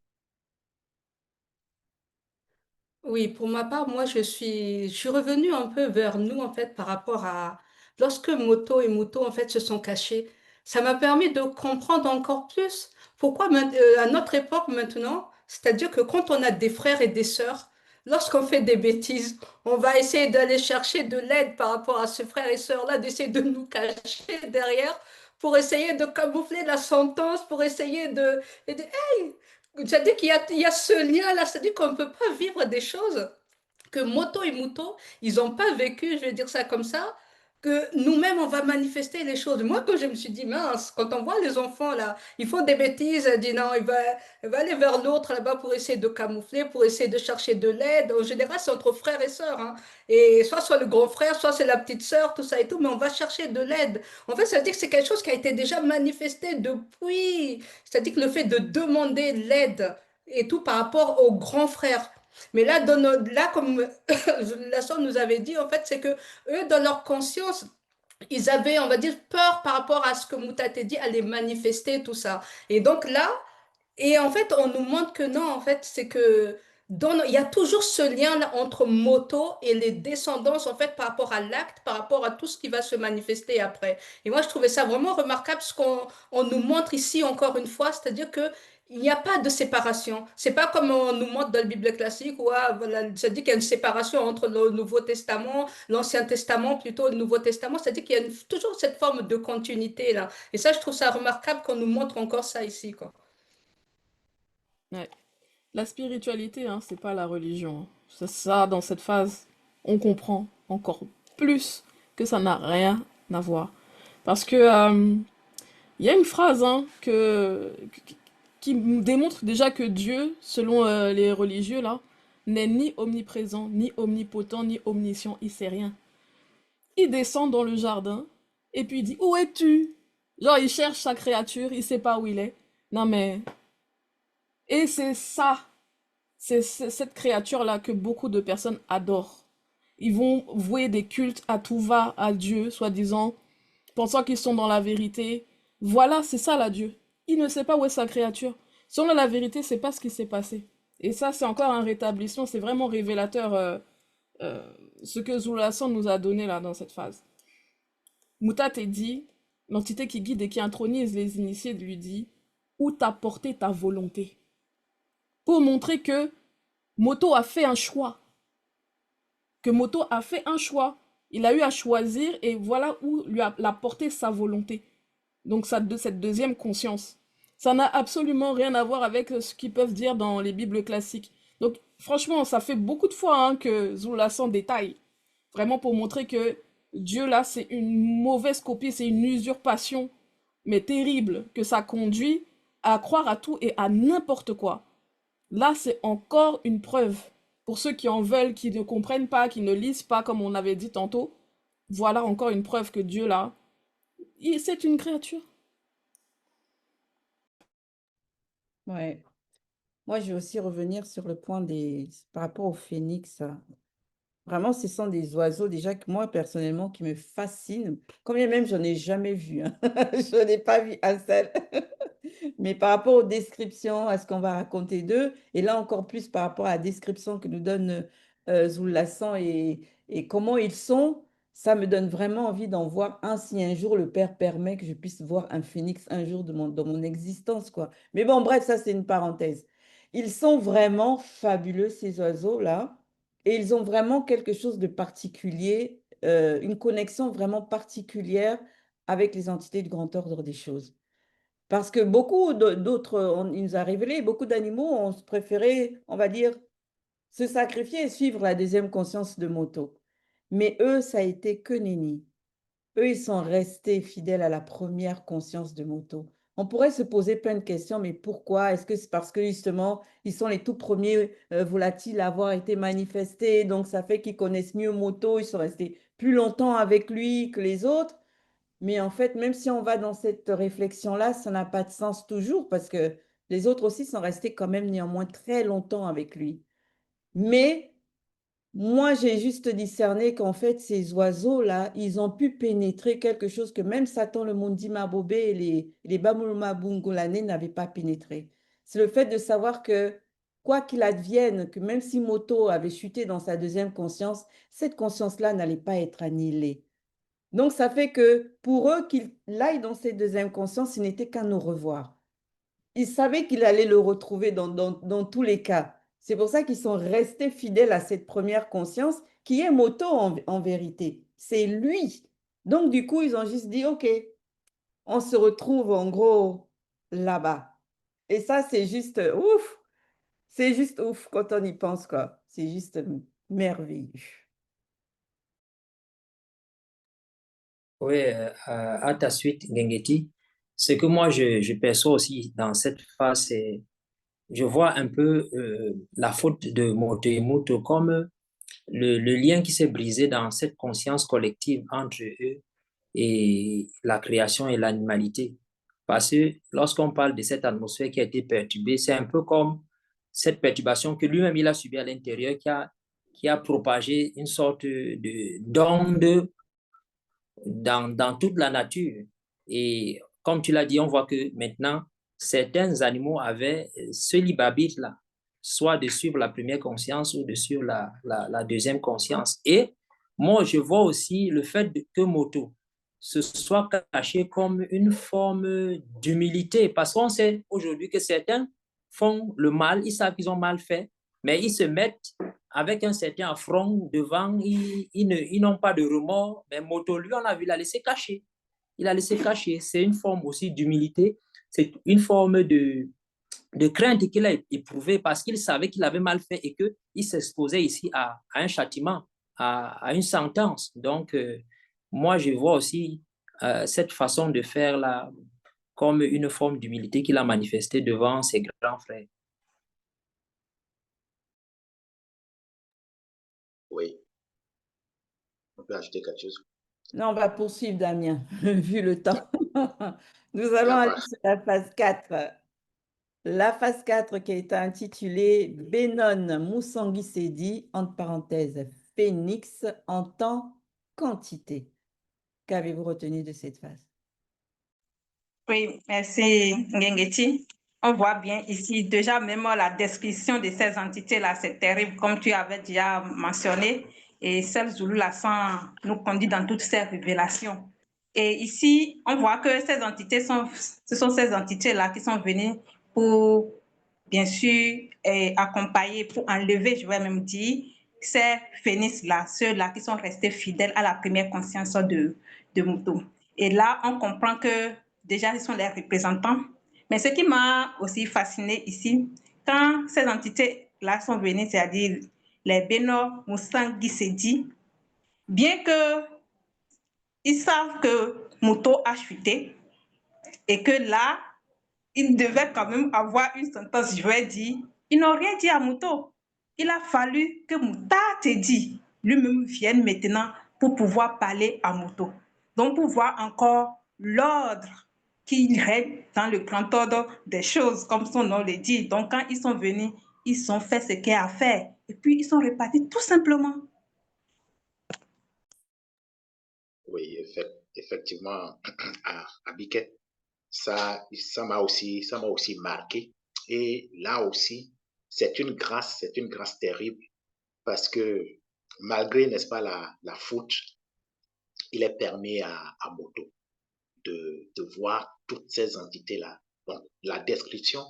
Oui, pour ma part, moi, je suis revenue un peu vers nous, en fait, par rapport à lorsque Moto et Moto, en fait, se sont cachés. Ça m'a permis de comprendre encore plus pourquoi, à notre époque maintenant, c'est-à-dire que quand on a des frères et des sœurs, lorsqu'on fait des bêtises, on va essayer d'aller chercher de l'aide par rapport à ce frère et sœur-là, d'essayer de nous cacher derrière pour essayer de camoufler la sentence, pour essayer de c'est-à-dire il y a ce lien-là, c'est-à-dire qu'on ne peut pas vivre des choses que Moto et Muto, ils n'ont pas vécu, je vais dire ça comme ça, que nous-mêmes, on va manifester les choses. Moi, quand je me suis dit, mince, quand on voit les enfants, là, ils font des bêtises, elle dit non, il va aller vers l'autre là-bas pour essayer de camoufler, pour essayer de chercher de l'aide. En général, c'est entre frères et sœurs, hein. Et soit le grand frère, soit c'est la petite sœur, tout ça et tout, mais on va chercher de l'aide. En fait, ça veut dire que c'est quelque chose qui a été déjà manifesté depuis. C'est-à-dire que le fait de demander l'aide et tout par rapport au grand frère. Mais là, là comme la sœur nous avait dit, en fait, c'est que eux, dans leur conscience, ils avaient, on va dire, peur par rapport à ce que Moutate dit, à les manifester, tout ça. Et donc là, et en fait, on nous montre que non, en fait, c'est que il y a toujours ce lien là entre Moto et les descendances, en fait, par rapport à l'acte, par rapport à tout ce qui va se manifester après. Et moi, je trouvais ça vraiment remarquable ce qu'on on nous montre ici encore une fois, c'est-à-dire que il n'y a pas de séparation. C'est pas comme on nous montre dans la Bible classique où ah, voilà, ça dit qu'il y a une séparation entre le Nouveau Testament, l'Ancien Testament plutôt, le Nouveau Testament, c'est-à-dire qu'il y a toujours cette forme de continuité là. Et ça, je trouve ça remarquable qu'on nous montre encore ça ici, quoi. Ouais. La spiritualité, hein, c'est pas la religion, hein. C'est ça, dans cette phase, on comprend encore plus que ça n'a rien à voir. Parce que il y a une phrase hein, qui nous démontre déjà que Dieu, selon les religieux là, n'est ni omniprésent, ni omnipotent, ni omniscient, il sait rien. Il descend dans le jardin et puis il dit où es-tu? Genre il cherche sa créature, il sait pas où il est. Non mais et c'est ça, c'est cette créature-là que beaucoup de personnes adorent. Ils vont vouer des cultes à tout va à Dieu, soi-disant, pensant qu'ils sont dans la vérité. Voilà, c'est ça la Dieu. Il ne sait pas où est sa créature. Selon la vérité, c'est pas ce qui s'est passé. Et ça, c'est encore un rétablissement, c'est vraiment révélateur ce que Zulasan nous a donné là dans cette phase. Mutat est dit, l'entité qui guide et qui intronise les initiés lui dit, où t'as porté ta volonté? Pour montrer que Moto a fait un choix. Que Moto a fait un choix. Il a eu à choisir et voilà où lui a porté sa volonté. Donc cette deuxième conscience. Ça n'a absolument rien à voir avec ce qu'ils peuvent dire dans les Bibles classiques. Donc franchement, ça fait beaucoup de fois hein, que Zula s'en détaille. Vraiment pour montrer que Dieu là, c'est une mauvaise copie, c'est une usurpation, mais terrible, que ça conduit à croire à tout et à n'importe quoi. Là, c'est encore une preuve. Pour ceux qui en veulent, qui ne comprennent pas, qui ne lisent pas, comme on avait dit tantôt, voilà encore une preuve que Dieu, là, c'est une créature. Ouais. Moi, je vais aussi revenir sur le point par rapport au phénix. Vraiment, ce sont des oiseaux déjà que moi, personnellement, qui me fascinent. Combien même, j'en ai jamais vu, hein. Je n'ai pas vu un seul. Mais par rapport aux descriptions, à ce qu'on va raconter d'eux, et là encore plus par rapport à la description que nous donne Zoulassan et comment ils sont, ça me donne vraiment envie d'en voir un si un jour le Père permet que je puisse voir un phénix un jour dans mon existence, quoi. Mais bon, bref, ça, c'est une parenthèse. Ils sont vraiment fabuleux, ces oiseaux-là, et ils ont vraiment quelque chose de particulier, une connexion vraiment particulière avec les entités du grand ordre des choses. Parce que beaucoup d'autres, il nous a révélé, beaucoup d'animaux ont préféré, on va dire, se sacrifier et suivre la deuxième conscience de Moto. Mais eux, ça a été que nenni. Eux, ils sont restés fidèles à la première conscience de Moto. On pourrait se poser plein de questions, mais pourquoi? Est-ce que c'est parce que justement, ils sont les tout premiers volatiles à avoir été manifestés, donc ça fait qu'ils connaissent mieux Moto, ils sont restés plus longtemps avec lui que les autres? Mais en fait, même si on va dans cette réflexion-là, ça n'a pas de sens toujours parce que les autres aussi sont restés quand même néanmoins très longtemps avec lui. Mais moi, j'ai juste discerné qu'en fait, ces oiseaux-là, ils ont pu pénétrer quelque chose que même Satan, le Mundi Mabobé et les Bamuluma Bungolane n'avaient pas pénétré. C'est le fait de savoir que, quoi qu'il advienne, que même si Moto avait chuté dans sa deuxième conscience, cette conscience-là n'allait pas être annihilée. Donc, ça fait que pour eux, qu'il aille dans cette deuxième conscience, ce n'était qu'un au revoir. Ils savaient qu'il allait le retrouver dans tous les cas. C'est pour ça qu'ils sont restés fidèles à cette première conscience qui est Moto en vérité. C'est lui. Donc, du coup, ils ont juste dit, OK, on se retrouve en gros là-bas. Et ça, c'est juste ouf. C'est juste ouf quand on y pense, quoi. C'est juste merveilleux. Oui, à ta suite, Gengeti, ce que moi je perçois aussi dans cette phase, c'est je vois un peu la faute de Moto et Moto comme le lien qui s'est brisé dans cette conscience collective entre eux et la création et l'animalité. Parce que lorsqu'on parle de cette atmosphère qui a été perturbée, c'est un peu comme cette perturbation que lui-même il a subie à l'intérieur qui a propagé une sorte d'onde dans toute la nature. Et comme tu l'as dit, on voit que maintenant, certains animaux avaient ce libre arbitre-là, soit de suivre la première conscience ou de suivre la deuxième conscience. Et moi, je vois aussi le fait que Moto se soit caché comme une forme d'humilité, parce qu'on sait aujourd'hui que certains font le mal, ils savent qu'ils ont mal fait, mais ils se mettent avec un certain affront devant, ils n'ont pas de remords, mais Moto, lui, on a vu, il a laissé cacher. Il a laissé cacher. C'est une forme aussi d'humilité, c'est une forme de crainte qu'il a éprouvée parce qu'il savait qu'il avait mal fait et qu'il s'exposait ici à un châtiment, à une sentence. Donc, moi, je vois aussi cette façon de faire là comme une forme d'humilité qu'il a manifestée devant ses grands frères. Oui. On peut ajouter quelque chose. Non, on va poursuivre, Damien, vu le temps. Nous allons aller sur la phase 4. La phase 4 qui a été intitulée Benon Moussanguissédi, entre parenthèses, Phénix en temps quantité. Qu'avez-vous retenu de cette phase? Oui, merci, Ngengeti. On voit bien ici, déjà même la description de ces entités-là, c'est terrible, comme tu avais déjà mentionné. Et Sel Zulu Lassan nous conduit dans toutes ces révélations. Et ici, on voit que ces entités ce sont ces entités-là qui sont venues pour, bien sûr, accompagner, pour enlever, je vais même dire, ces phénix-là, ceux-là qui sont restés fidèles à la première conscience de Moto. Et là, on comprend que déjà, ils sont les représentants. Mais ce qui m'a aussi fasciné ici, quand ces entités-là sont venues, c'est-à-dire les Bénor, Moussang, Gisedi, bien qu'ils savent que Moto a chuté et que là, ils devaient quand même avoir une sentence, je vais dire, ils n'ont rien dit à Moto. Il a fallu que Mouta te dit, lui-même vienne maintenant pour pouvoir parler à Moto. Donc, pour voir encore l'ordre qui règne dans le grand ordre des choses, comme son nom le dit. Donc, quand ils sont venus, ils ont fait ce qu'il y a à faire. Et puis, ils sont repartis tout simplement. Oui, effectivement, à Biquet, ça m'a aussi marqué. Et là aussi, c'est une grâce terrible parce que malgré, n'est-ce pas, la faute, il est permis à Moto de voir toutes ces entités-là. Donc, la description,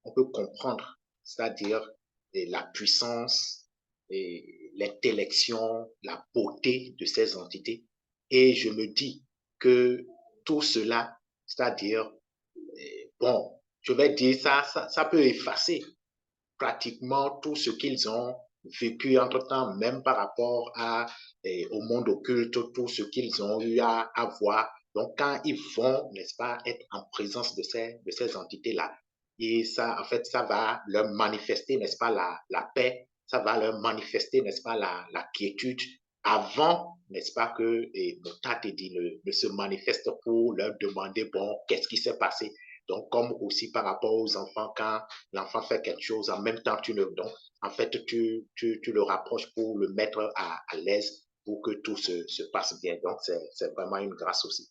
on peut comprendre, c'est-à-dire la puissance, l'intellection, la beauté de ces entités. Et je me dis que tout cela, c'est-à-dire, bon, je vais dire ça peut effacer pratiquement tout ce qu'ils ont vécu entre-temps, même par rapport au monde occulte, tout ce qu'ils ont eu à voir. Donc, quand ils vont, n'est-ce pas, être en présence de ces entités-là, et ça, en fait, ça va leur manifester, n'est-ce pas, la paix, ça va leur manifester, n'est-ce pas, la quiétude, avant, n'est-ce pas, que Motat dit ne se manifeste pour leur demander, bon, qu'est-ce qui s'est passé? Donc, comme aussi par rapport aux enfants, quand l'enfant fait quelque chose, en même temps, donc, en fait, tu le rapproches pour le mettre à l'aise, pour que tout se passe bien. Donc, c'est vraiment une grâce aussi.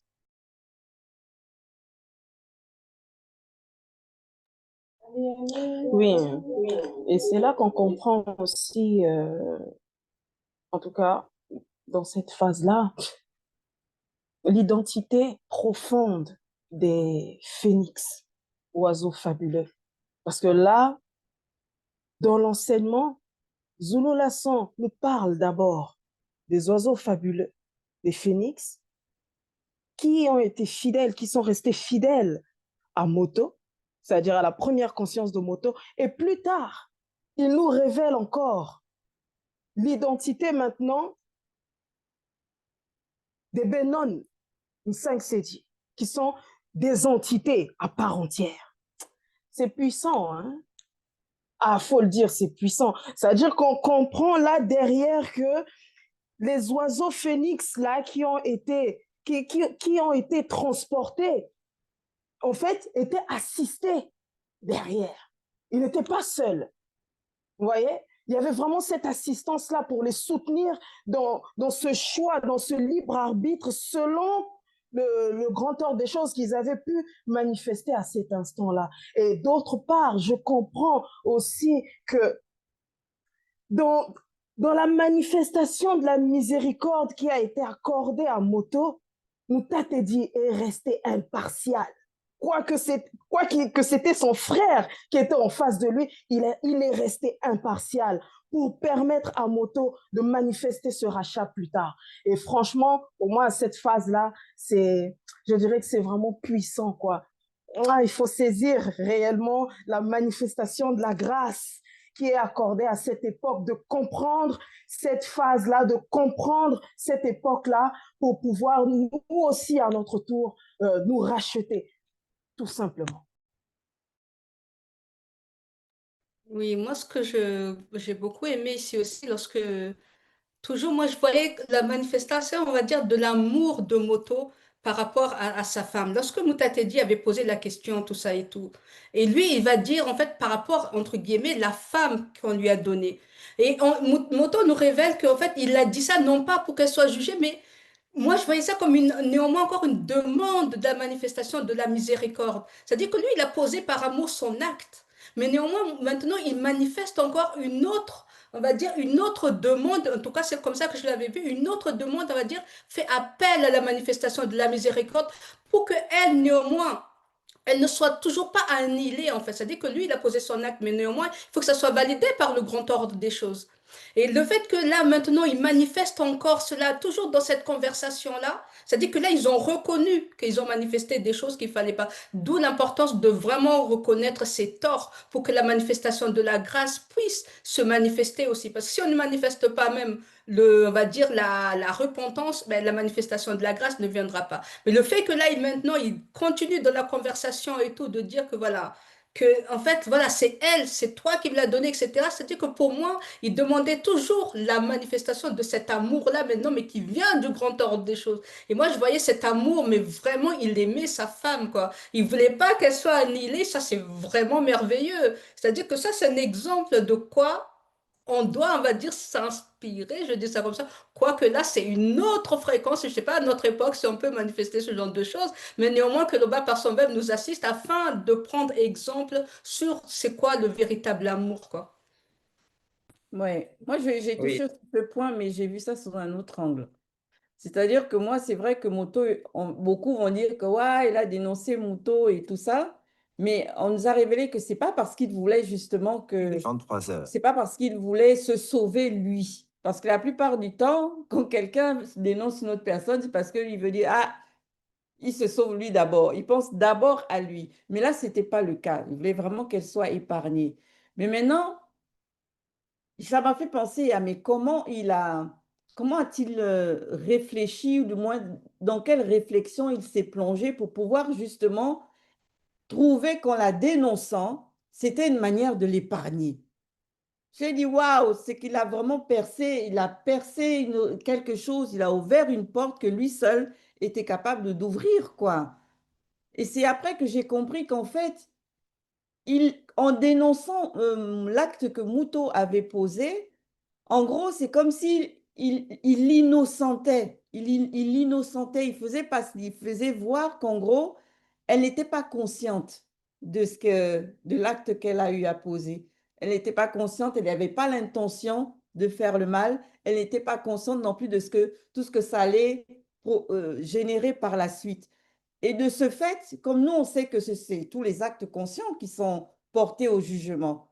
Oui, et c'est là qu'on comprend aussi, en tout cas, dans cette phase-là, l'identité profonde des phénix, oiseaux fabuleux. Parce que là, dans l'enseignement, Zulu Lasson nous parle d'abord des oiseaux fabuleux, des phénix, qui ont été fidèles, qui sont restés fidèles à Moto, c'est-à-dire à la première conscience de Moto, et plus tard, il nous révèle encore l'identité maintenant des Benon, 5 Sedi, qui sont des entités à part entière. C'est puissant, hein? Ah, faut le dire, c'est puissant. C'est-à-dire qu'on comprend là derrière que les oiseaux phénix là qui ont été transportés, en fait, étaient assistés derrière. Ils n'étaient pas seuls. Vous voyez? Il y avait vraiment cette assistance-là pour les soutenir dans ce choix, dans ce libre arbitre, selon le grand ordre des choses qu'ils avaient pu manifester à cet instant-là. Et d'autre part, je comprends aussi que dans la manifestation de la miséricorde qui a été accordée à Moto, Mutatedi est resté impartial. Que c'était son frère qui était en face de lui, il est resté impartial pour permettre à Moto de manifester ce rachat plus tard. Et franchement, pour moi, cette phase-là, je dirais que c'est vraiment puissant, quoi. Il faut saisir réellement la manifestation de la grâce qui est accordée à cette époque, de comprendre cette phase-là, de comprendre cette époque-là pour pouvoir nous aussi, à notre tour, nous racheter. Tout simplement. Oui, moi, ce que j'ai beaucoup aimé ici aussi, lorsque toujours, moi, je voyais la manifestation, on va dire, de l'amour de Moto par rapport à sa femme. Lorsque Mutatedi avait posé la question, tout ça et tout, et lui, il va dire, en fait, par rapport, entre guillemets, la femme qu'on lui a donnée. Et Moto nous révèle qu'en fait, il a dit ça non pas pour qu'elle soit jugée, mais moi, je voyais ça comme néanmoins encore une demande de la manifestation de la miséricorde. C'est-à-dire que lui, il a posé par amour son acte. Mais néanmoins, maintenant, il manifeste encore une autre, on va dire, une autre demande. En tout cas, c'est comme ça que je l'avais vu. Une autre demande, on va dire, fait appel à la manifestation de la miséricorde pour qu'elle, néanmoins, elle ne soit toujours pas annihilée, en fait. C'est-à-dire que lui, il a posé son acte, mais néanmoins, il faut que ça soit validé par le grand ordre des choses. Et le fait que là, maintenant, ils manifestent encore cela, toujours dans cette conversation-là, c'est-à-dire que là, ils ont reconnu qu'ils ont manifesté des choses qu'il ne fallait pas. D'où l'importance de vraiment reconnaître ses torts pour que la manifestation de la grâce puisse se manifester aussi. Parce que si on ne manifeste pas même, on va dire, la repentance, ben, la manifestation de la grâce ne viendra pas. Mais le fait que là, maintenant, il continue dans la conversation et tout, de dire que voilà, que en fait, voilà, c'est elle, c'est toi qui me l'as donné, etc. C'est-à-dire que pour moi, il demandait toujours la manifestation de cet amour-là maintenant, mais qui vient du grand ordre des choses. Et moi, je voyais cet amour, mais vraiment, il aimait sa femme, quoi. Il voulait pas qu'elle soit annihilée, ça, c'est vraiment merveilleux. C'est-à-dire que ça, c'est un exemple de quoi on doit, on va dire, s'inspirer, je dis ça comme ça, quoique là, c'est une autre fréquence, je ne sais pas à notre époque si on peut manifester ce genre de choses, mais néanmoins que le bas par son web nous assiste afin de prendre exemple sur c'est quoi le véritable amour, quoi. Ouais. Moi, j'ai Oui, touché sur ce point, mais j'ai vu ça sous un autre angle. C'est-à-dire que moi, c'est vrai que Moto, beaucoup vont dire que ouais, il a dénoncé Moto et tout ça, mais on nous a révélé que c'est pas parce qu'il voulait justement que... 23 heures. C'est pas parce qu'il voulait se sauver lui. Parce que la plupart du temps, quand quelqu'un dénonce une autre personne, c'est parce qu'il veut dire, ah, il se sauve lui d'abord. Il pense d'abord à lui. Mais là, ce n'était pas le cas. Il voulait vraiment qu'elle soit épargnée. Mais maintenant, ça m'a fait penser à mais comment a-t-il réfléchi, ou du moins dans quelle réflexion il s'est plongé pour pouvoir justement trouver qu'en la dénonçant, c'était une manière de l'épargner. J'ai dit, waouh, c'est qu'il a vraiment percé, il a percé quelque chose, il a ouvert une porte que lui seul était capable d'ouvrir, quoi. Et c'est après que j'ai compris qu'en fait, en dénonçant l'acte que Muto avait posé, en gros, c'est comme s'il il l'innocentait. Il l'innocentait, il faisait voir qu'en gros, elle n'était pas consciente de l'acte qu'elle a eu à poser. Elle n'était pas consciente, elle n'avait pas l'intention de faire le mal. Elle n'était pas consciente non plus de tout ce que ça allait générer par la suite. Et de ce fait, comme nous, on sait que c'est tous les actes conscients qui sont portés au jugement.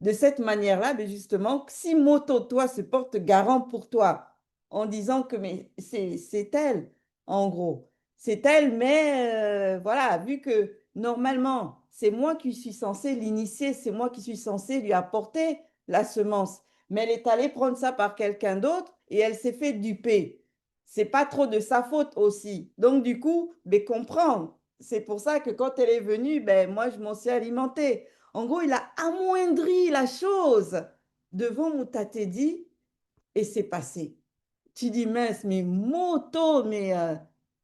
De cette manière-là, mais justement, si Moto, toi, se porte garant pour toi en disant que c'est elle, en gros. C'est elle, mais voilà, vu que normalement, c'est moi qui suis censée l'initier, c'est moi qui suis censée lui apporter la semence. Mais elle est allée prendre ça par quelqu'un d'autre et elle s'est fait duper. C'est pas trop de sa faute aussi. Donc, du coup, ben, comprendre. C'est pour ça que quand elle est venue, ben, moi, je m'en suis alimentée. En gros, il a amoindri la chose devant Moutatedi et c'est passé. Tu dis, mince, mais Moto, mais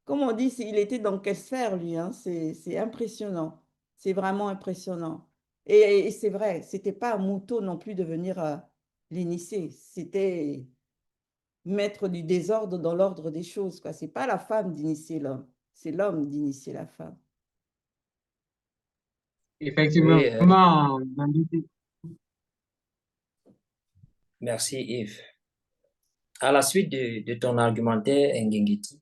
comme on dit, il était dans quelle sphère, lui, hein? C'est impressionnant. C'est vraiment impressionnant. Et c'est vrai, c'était pas à Moto non plus de venir l'initier. C'était mettre du désordre dans l'ordre des choses, quoi. C'est pas la femme d'initier l'homme, c'est l'homme d'initier la femme. Effectivement, Oui, Nanditi. merci Yves. À la suite de ton argumentaire, Ngengeti,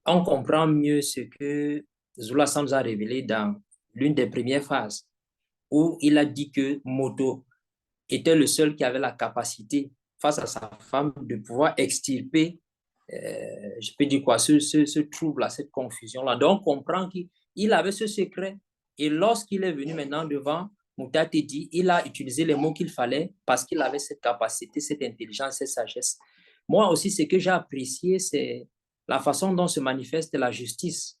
on comprend mieux ce que Zula nous a révélé dans l'une des premières phases, où il a dit que Moto était le seul qui avait la capacité, face à sa femme, de pouvoir extirper, je peux dire quoi, ce trouble-là, cette confusion-là. Donc, on comprend qu'il avait ce secret. Et lorsqu'il est venu maintenant devant Moutatedi, il a utilisé les mots qu'il fallait parce qu'il avait cette capacité, cette intelligence, cette sagesse. Moi aussi, ce que j'ai apprécié, c'est la façon dont se manifeste la justice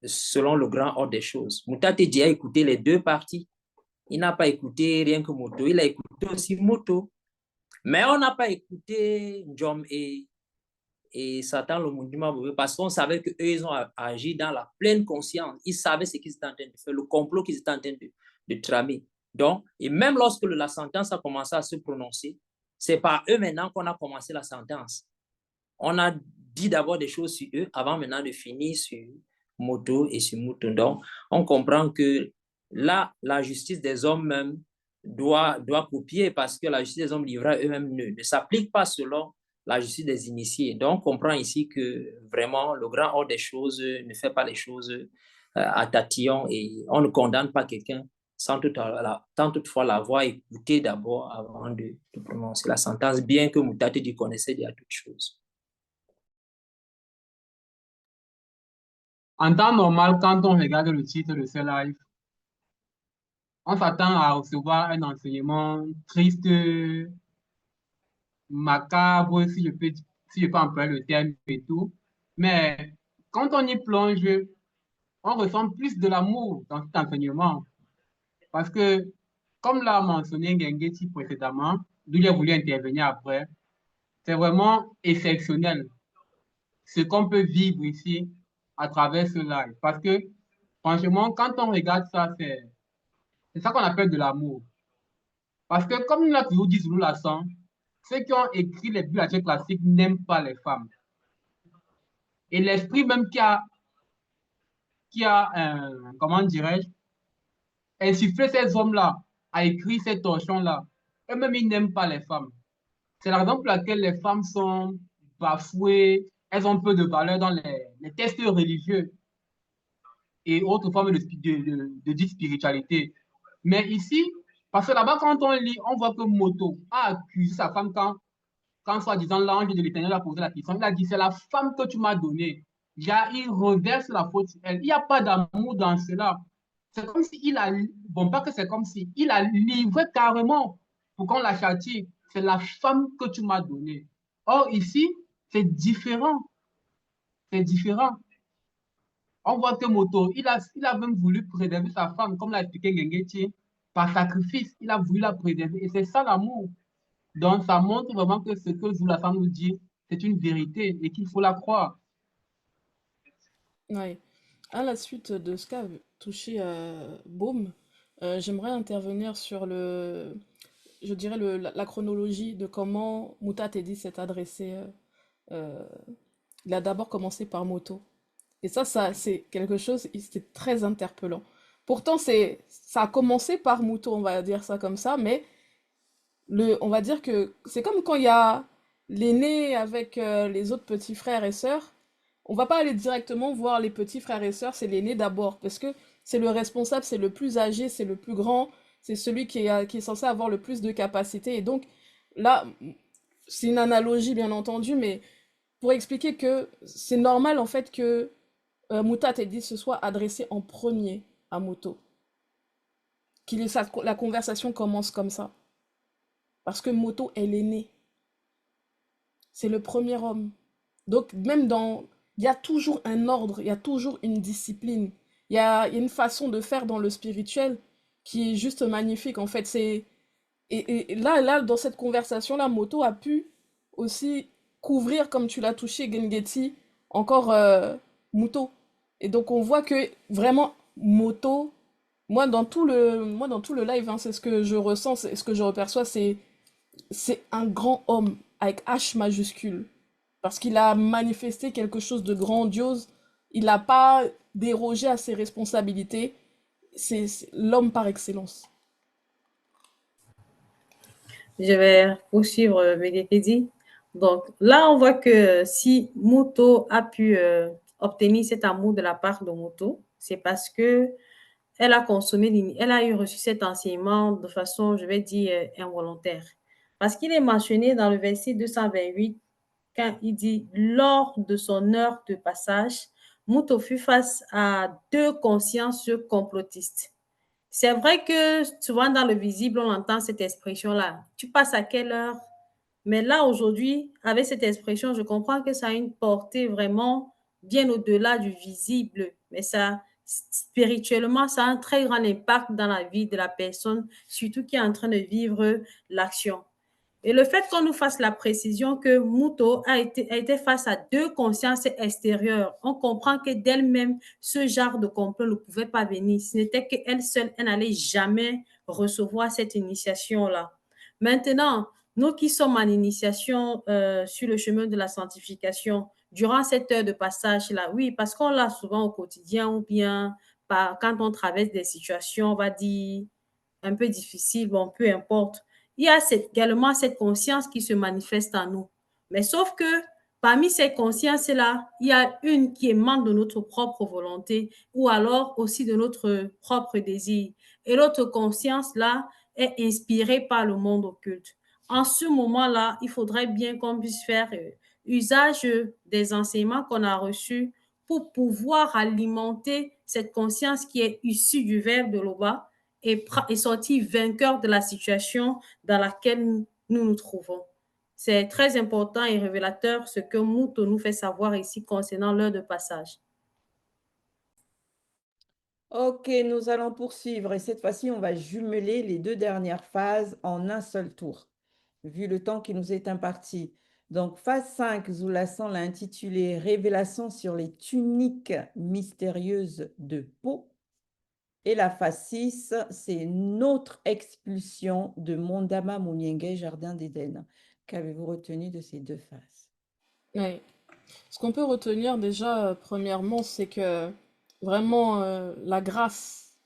selon le grand ordre des choses. Moutatedi a écouté les deux parties. Il n'a pas écouté rien que Moto, il a écouté aussi Moto. Mais on n'a pas écouté Njom et Satan le Mundima parce qu'on savait qu'eux, ils ont agi dans la pleine conscience. Ils savaient ce qu'ils étaient en train de faire, le complot qu'ils étaient en train de tramer. Donc, et même lorsque la sentence a commencé à se prononcer, c'est par eux maintenant qu'on a commencé la sentence. On a dit d'abord des choses sur eux avant maintenant de finir sur Moto et sur Muto. Donc, on comprend que là, la justice des hommes même doit copier parce que la justice des hommes livrés à eux-mêmes ne s'applique pas selon la justice des initiés. Donc, on comprend ici que vraiment le grand ordre des choses ne fait pas les choses à tatillon et on ne condamne pas quelqu'un sans toutefois l'avoir écouté d'abord avant de prononcer la sentence, bien que Moutatedi connaissait déjà toutes choses. En temps normal, quand on regarde le titre de ce live, on s'attend à recevoir un enseignement triste, macabre, si je peux employer le terme et tout. Mais quand on y plonge, on ressent plus de l'amour dans cet enseignement. Parce que, comme l'a mentionné Ngengeti précédemment, d'où il a voulu intervenir après, c'est vraiment exceptionnel ce qu'on peut vivre ici à travers ce live. Parce que, franchement, quand on regarde ça, c'est ça qu'on appelle de l'amour. Parce que, comme nous l'a toujours dit Zulu Lasson, ceux qui ont écrit les bibliothèques classiques n'aiment pas les femmes. Et l'esprit même qui a comment dirais-je, insufflé ces hommes-là, a écrit ces torchons-là, eux-mêmes, ils n'aiment pas les femmes. C'est la raison pour laquelle les femmes sont bafouées, elles ont peu de valeur dans les textes religieux et autres formes de dite spiritualité. Mais ici, parce que là-bas, quand on lit, on voit que Moto a accusé sa femme quand soi-disant l'ange de l'Éternel a posé la question. Il a dit, c'est la femme que tu m'as donnée. Il reverse la faute sur elle. Il n'y a pas d'amour dans cela. C'est comme s'il a, bon, pas que c'est comme si, il a livré carrément pour qu'on la châtie. C'est la femme que tu m'as donnée. Or, ici, c'est différent. C'est différent. On voit que Moto, il a même voulu préserver sa femme, comme l'a expliqué Gengechi, par sacrifice. Il a voulu la préserver. Et c'est ça l'amour. Donc, ça montre vraiment que ce que Zula femme nous dit, c'est une vérité et qu'il faut la croire. Ouais. À la suite de ce qu'a touché Baume, j'aimerais intervenir sur je dirais la chronologie de comment Mouta Teddy s'est adressé. euh, il a d'abord commencé par Moto. Et ça c'est quelque chose, c'est très interpellant. Pourtant, ça a commencé par Moto, on va dire ça comme ça, mais on va dire que c'est comme quand il y a l'aîné avec les autres petits frères et sœurs. On va pas aller directement voir les petits frères et sœurs, c'est l'aîné d'abord, parce que c'est le responsable, c'est le plus âgé, c'est le plus grand, c'est celui qui est censé avoir le plus de capacité. Et donc, là, c'est une analogie, bien entendu, mais pour expliquer que c'est normal, en fait, que Mouta Teddy se soit adressé en premier à Moto. La conversation commence comme ça. Parce que Moto, elle est née. C'est le premier homme. Donc, il y a toujours un ordre, il y a toujours une discipline. Il y a une façon de faire dans le spirituel qui est juste magnifique. En fait, et là, dans cette conversation-là, Moto a pu aussi couvrir, comme tu l'as touché, Gengeti, encore Muto. Et donc, on voit que vraiment, Moto, moi, dans tout le live, hein, c'est ce que je ressens, c'est ce que je reperçois, c'est un grand homme avec H majuscule. Parce qu'il a manifesté quelque chose de grandiose. Il n'a pas dérogé à ses responsabilités. C'est l'homme par excellence. Je vais poursuivre Begekedi. Donc là, on voit que si Muto a pu obtenir cet amour de la part de Moto, c'est parce que elle a elle a eu reçu cet enseignement de façon, je vais dire, involontaire. Parce qu'il est mentionné dans le verset 228 quand il dit lors de son heure de passage, Muto fut face à deux consciences complotistes. C'est vrai que souvent dans le visible, on entend cette expression-là. Tu passes à quelle heure? Mais là, aujourd'hui, avec cette expression, je comprends que ça a une portée vraiment bien au-delà du visible. Mais ça, spirituellement, ça a un très grand impact dans la vie de la personne, surtout qui est en train de vivre l'action. Et le fait qu'on nous fasse la précision que Muto a été face à deux consciences extérieures, on comprend que d'elle-même, ce genre de complot ne pouvait pas venir. Ce n'était qu'elle seule, elle n'allait jamais recevoir cette initiation-là. Maintenant, nous qui sommes en initiation sur le chemin de la sanctification, durant cette heure de passage-là, oui, parce qu'on l'a souvent au quotidien ou bien quand on traverse des situations, on va dire, un peu difficiles, bon, peu importe. Il y a également cette conscience qui se manifeste en nous. Mais sauf que parmi ces consciences-là, il y a une qui émane de notre propre volonté ou alors aussi de notre propre désir. Et l'autre conscience-là est inspirée par le monde occulte. En ce moment-là, il faudrait bien qu'on puisse faire usage des enseignements qu'on a reçus pour pouvoir alimenter cette conscience qui est issue du verbe de l'Oba et sortir vainqueur de la situation dans laquelle nous nous trouvons. C'est très important et révélateur ce que Muto nous fait savoir ici concernant l'heure de passage. Ok, nous allons poursuivre et cette fois-ci, on va jumeler les deux dernières phases en un seul tour, vu le temps qui nous est imparti. Donc, phase 5, Zoulassan l'a intitulée « Révélation sur les tuniques mystérieuses de peau ». Et la phase 6, c'est notre expulsion de Mondama Mouniengue, Jardin d'Éden. Qu'avez-vous retenu de ces deux phases? Oui. Ce qu'on peut retenir déjà, premièrement, c'est que vraiment la grâce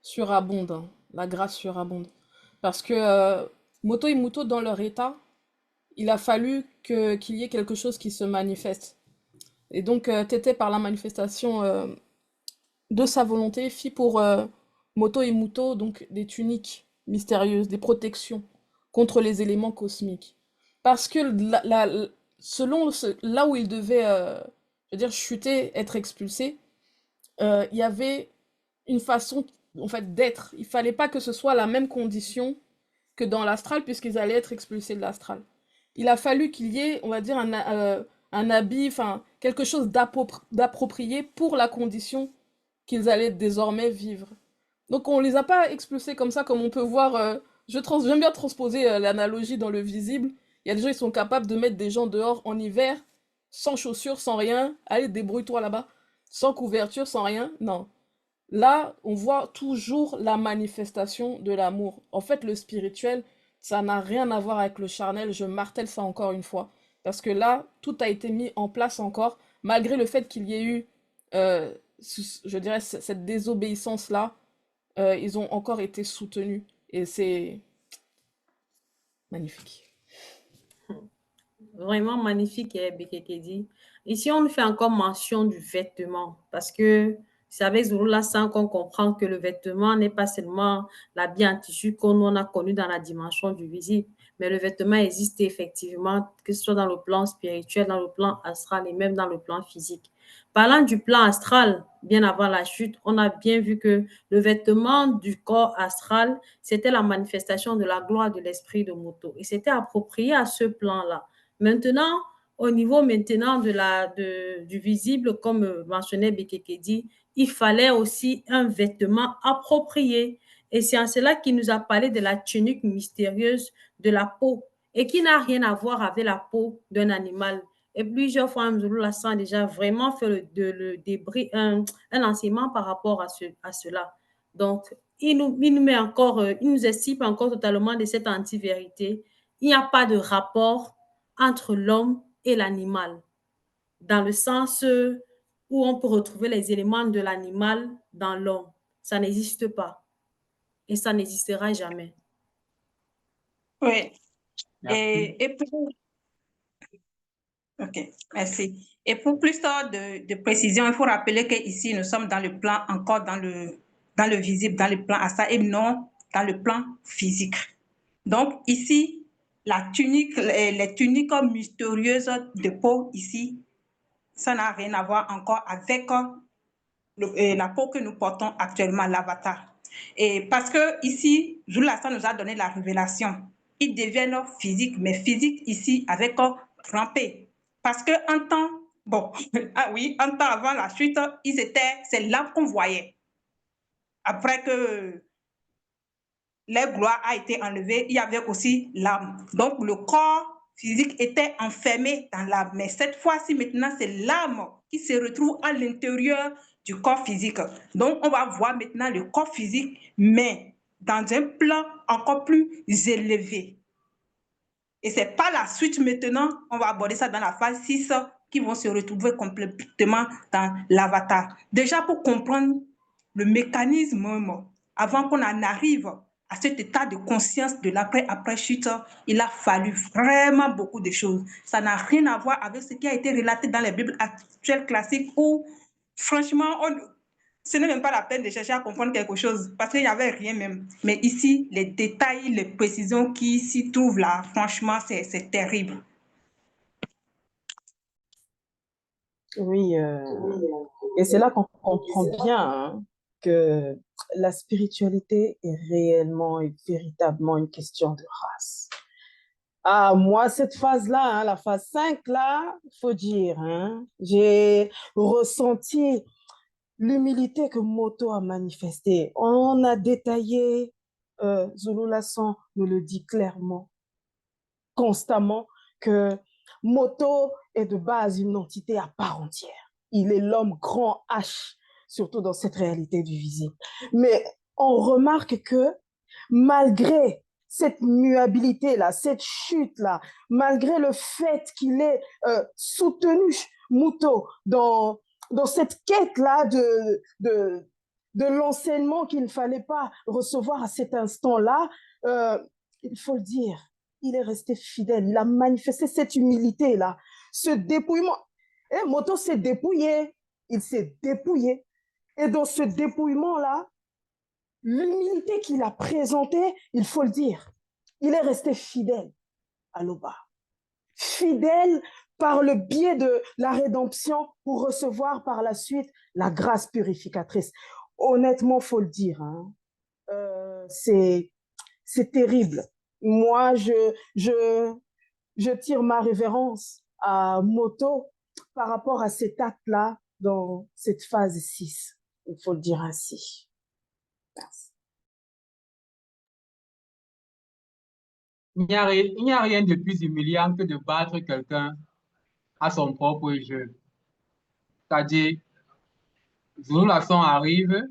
surabonde. Hein. La grâce surabonde. Parce que Moto et Muto, dans leur état, il a fallu qu'il y ait quelque chose qui se manifeste. Et donc, Tété, par la manifestation de sa volonté, fit pour Moto et Muto donc des tuniques mystérieuses, des protections contre les éléments cosmiques. Parce que selon là où il devait, je veux dire, chuter, être expulsé, il y avait une façon en fait d'être. Il fallait pas que ce soit la même condition que dans l'astral, puisqu'ils allaient être expulsés de l'astral. Il a fallu qu'il y ait, on va dire, un habit, enfin, quelque chose d'approprié pour la condition qu'ils allaient désormais vivre. Donc on les a pas expulsés comme ça, comme on peut voir. J'aime bien transposer l'analogie dans le visible. Il y a des gens qui sont capables de mettre des gens dehors en hiver, sans chaussures, sans rien. Allez, débrouille-toi là-bas. Sans couverture, sans rien. Non. Là, on voit toujours la manifestation de l'amour. En fait, le spirituel, ça n'a rien à voir avec le charnel. Je martèle ça encore une fois. Parce que là, tout a été mis en place encore, malgré le fait qu'il y ait eu, je dirais, cette désobéissance-là, ils ont encore été soutenus. Et c'est magnifique. Vraiment magnifique, Bekekedi. Ici, on fait encore mention du vêtement parce que c'est avec Zulu Sang qu'on comprend que le vêtement n'est pas seulement l'habit en tissu qu'on a connu dans la dimension du visible, mais le vêtement existe effectivement, que ce soit dans le plan spirituel, dans le plan astral et même dans le plan physique. Parlant du plan astral, bien avant la chute, on a bien vu que le vêtement du corps astral, c'était la manifestation de la gloire de l'esprit de Moto et c'était approprié à ce plan-là. Maintenant, au niveau maintenant du visible, comme mentionnait Bekekedi, il fallait aussi un vêtement approprié. Et c'est en cela qu'il nous a parlé de la tunique mystérieuse de la peau et qui n'a rien à voir avec la peau d'un animal. Et plusieurs fois, Mzoulou Lassan a déjà vraiment fait débris, un enseignement par rapport à cela. Donc, il nous explique encore totalement de cette anti-vérité. Il n'y a pas de rapport entre l'homme et l'animal, dans le sens où on peut retrouver les éléments de l'animal dans l'homme. Ça n'existe pas et ça n'existera jamais. Oui. Merci. Et pour... OK, merci. Et pour plus de précision, il faut rappeler qu'ici, nous sommes dans le plan, encore dans le visible, dans le plan astral et non dans le plan physique. Donc, ici, la tunique, les tuniques mystérieuses de peau, ici, ça n'a rien à voir encore avec la peau que nous portons actuellement, l'avatar. Et parce que ici, Zulasa nous a donné la révélation. Ils deviennent physiques, mais physiques ici avec rampé. Parce que en temps, bon, ah oui, en temps avant la chute, c'est l'âme qu'on voyait. Après que leur gloire a été enlevée, il y avait aussi l'âme. Donc le corps physique était enfermé dans l'âme. Mais cette fois-ci, maintenant, c'est l'âme qui se retrouve à l'intérieur du corps physique. Donc, on va voir maintenant le corps physique, mais dans un plan encore plus élevé. Et c'est par la suite maintenant, on va aborder ça dans la phase 6, qui vont se retrouver complètement dans l'avatar. Déjà, pour comprendre le mécanisme, avant qu'on en arrive à cet état de conscience de l'après-chute, il a fallu vraiment beaucoup de choses. Ça n'a rien à voir avec ce qui a été relaté dans les Bibles actuelles classiques où, franchement, ce n'est même pas la peine de chercher à comprendre quelque chose parce qu'il n'y avait rien même. Mais ici, les détails, les précisions qui s'y trouvent là, franchement, c'est terrible. Oui, et c'est là qu'on comprend bien hein, que la spiritualité est réellement et véritablement une question de race. Ah, moi, cette phase-là, hein, la phase 5, là, il faut dire, hein, j'ai ressenti l'humilité que Moto a manifestée. On a détaillé, Zulu Lassan nous le dit clairement, constamment, que Moto est de base une entité à part entière. Il est l'homme grand H, surtout dans cette réalité du visible. Mais on remarque que malgré cette muabilité-là, cette chute-là, malgré le fait qu'il ait soutenu Moto dans cette quête-là de l'enseignement qu'il ne fallait pas recevoir à cet instant-là, il faut le dire, il est resté fidèle, il a manifesté cette humilité-là, ce dépouillement. Et Moto s'est dépouillé. Il s'est dépouillé. Et dans ce dépouillement-là, l'humilité qu'il a présentée, il faut le dire, il est resté fidèle à Loba. Fidèle par le biais de la rédemption pour recevoir par la suite la grâce purificatrice. Honnêtement, il faut le dire, hein, c'est terrible. Moi, je tire ma révérence à Moto par rapport à cet acte-là dans cette phase 6. Il faut le dire ainsi. Merci. Il n'y a rien de plus humiliant que de battre quelqu'un à son propre jeu. C'est-à-dire, Zulu Lasson arrive,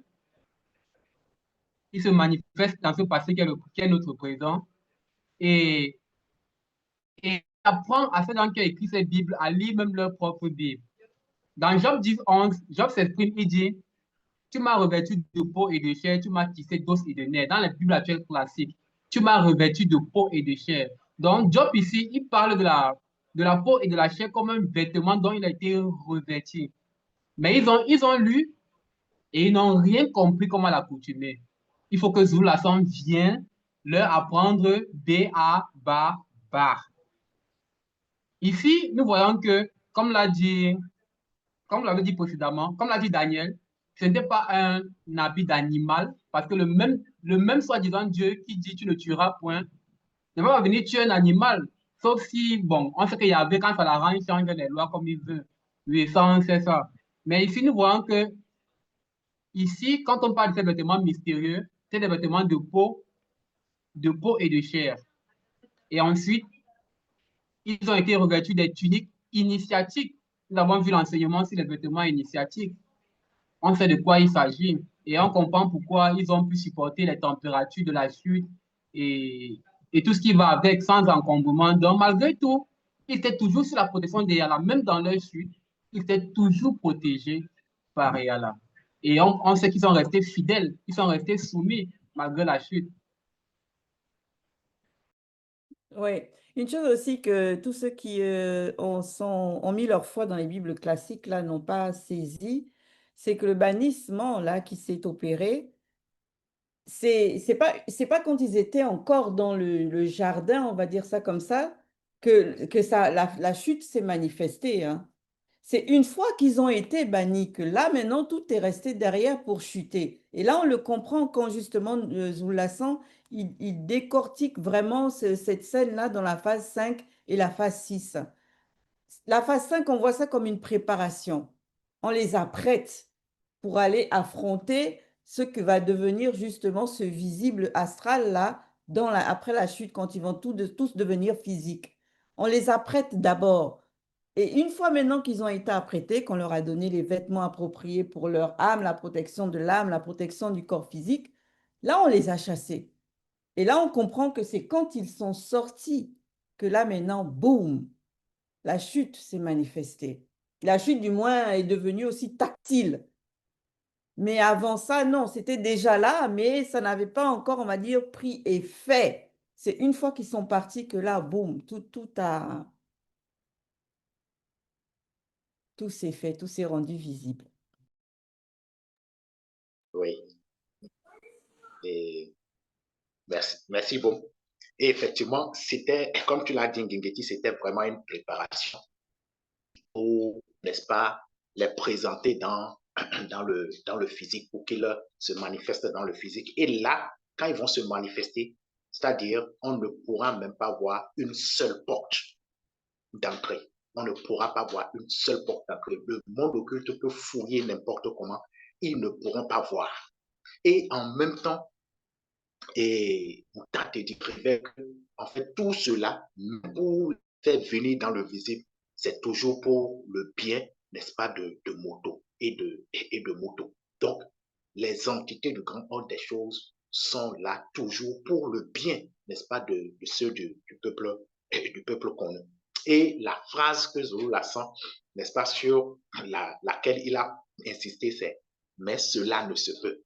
il se manifeste dans ce passé qui est notre présent, et apprend à ceux qui ont écrit cette Bible à lire même leur propre Bible. Dans Job 10:11, Job s'exprime, il dit, tu m'as revêtu de peau et de chair, tu m'as tissé d'os et de nerfs. Dans la Bible actuelle classique, tu m'as revêtu de peau et de chair. Donc, Job ici, il parle de la peau et de la chair comme un vêtement dont il a été revêtu. Mais ils ont lu et ils n'ont rien compris comment l'accoutumer. Il faut que Zulu Lasson vienne leur apprendre B-A-B-A. Ici, nous voyons que, comme l'avait dit précédemment, comme l'a dit Daniel, ce n'était pas un habit d'animal, parce que le même soi-disant Dieu qui dit tu ne tueras point, ne va pas venir tuer un animal, sauf si, bon, on sait qu'il y avait, quand ça l'arrange, il change les lois comme il veut. Oui, ça, on sait ça. Mais ici, nous voyons que, ici, quand on parle de ces vêtements mystérieux, c'est des vêtements de peau et de chair. Et ensuite, ils ont été revêtus des tuniques initiatiques. Nous avons vu l'enseignement sur les vêtements initiatiques. On sait de quoi il s'agit et on comprend pourquoi ils ont pu supporter les températures de la chute et tout ce qui va avec sans encombrement. Donc, malgré tout, ils étaient toujours sous la protection d'Eyala. Même dans leur chute, ils étaient toujours protégés par Eyala. Et on sait qu'ils sont restés fidèles, ils sont restés soumis malgré la chute. Oui, une chose aussi que tous ceux qui ont mis leur foi dans les Bibles classiques, là, n'ont pas saisi, c'est que le bannissement, là, qui s'est opéré, c'est pas quand ils étaient encore dans le jardin, on va dire ça comme ça, que la chute s'est manifestée, hein. C'est une fois qu'ils ont été bannis que là, maintenant, tout est resté derrière pour chuter. Et là, on le comprend quand justement Zulu Lasson, il décortique vraiment cette scène-là dans la phase 5 et la phase 6. La phase 5, on voit ça comme une préparation. On les apprête pour aller affronter ce que va devenir justement ce visible astral-là après la chute, quand ils vont tous devenir physiques. On les apprête d'abord. Et une fois maintenant qu'ils ont été apprêtés, qu'on leur a donné les vêtements appropriés pour leur âme, la protection de l'âme, la protection du corps physique, là, on les a chassés. Et là, on comprend que c'est quand ils sont sortis que là, maintenant, boum, la chute s'est manifestée. La chute, du moins, est devenue aussi tactile. Mais avant ça, non, c'était déjà là, mais ça n'avait pas encore, on va dire, pris effet. C'est une fois qu'ils sont partis que là, boum, tout s'est fait, tout s'est rendu visible. Oui. Et merci beaucoup. Et effectivement, c'était, comme tu l'as dit, Ngingeti, c'était vraiment une préparation pour, n'est-ce pas, les présenter dans le physique, pour qu'ils se manifestent dans le physique. Et là, quand ils vont se manifester, c'est-à-dire, on ne pourra même pas voir une seule porte d'entrée. On ne pourra pas voir une seule porte d'entrée. Le monde occulte peut fouiller n'importe comment. Ils ne pourront pas voir. Et en même temps, et Mouta te dit que, en fait, tout cela, pour faire venir dans le visible, c'est toujours pour le bien, n'est-ce pas, de Moto et de Moto. Donc, les entités du grand ordre des choses sont là toujours pour le bien, n'est-ce pas, de ceux du peuple connu. Et la phrase que Zulu Lasson, n'est-ce pas, sur laquelle il a insisté, c'est « mais cela ne se peut ».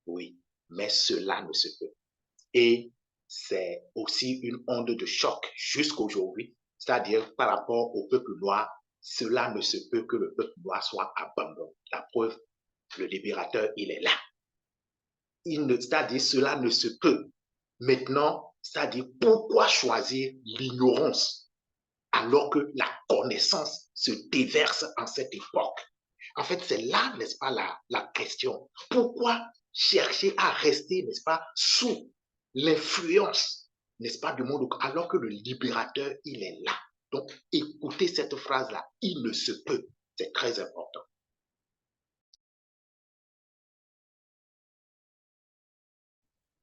Oui, mais cela ne se peut. Et c'est aussi une onde de choc jusqu'à aujourd'hui, c'est-à-dire par rapport au peuple noir, cela ne se peut que le peuple noir soit abandonné. La preuve, le libérateur, il est là. C'est-à-dire, cela ne se peut. Maintenant, c'est-à-dire, pourquoi choisir l'ignorance alors que la connaissance se déverse en cette époque? En fait, c'est là, n'est-ce pas, la question. Pourquoi chercher à rester, n'est-ce pas, sous l'influence, n'est-ce pas, du monde, alors que le libérateur, il est là? Donc, écoutez cette phrase-là, il ne se peut. C'est très important.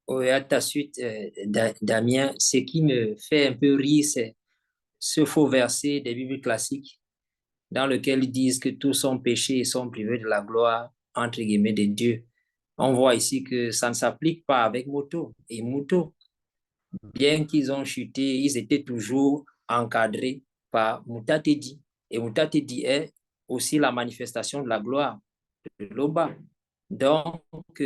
Oui, à ta suite, Damien, ce qui me fait un peu rire, c'est ce faux verset des Bibles classiques dans lequel ils disent que tous sont péchés et sont privés de la gloire, entre guillemets, de Dieu. On voit ici que ça ne s'applique pas avec Moto et Muto. Bien qu'ils ont chuté, ils étaient toujours encadrés par Mutatedi. Et Mutatedi est aussi la manifestation de la gloire de Loba. Donc,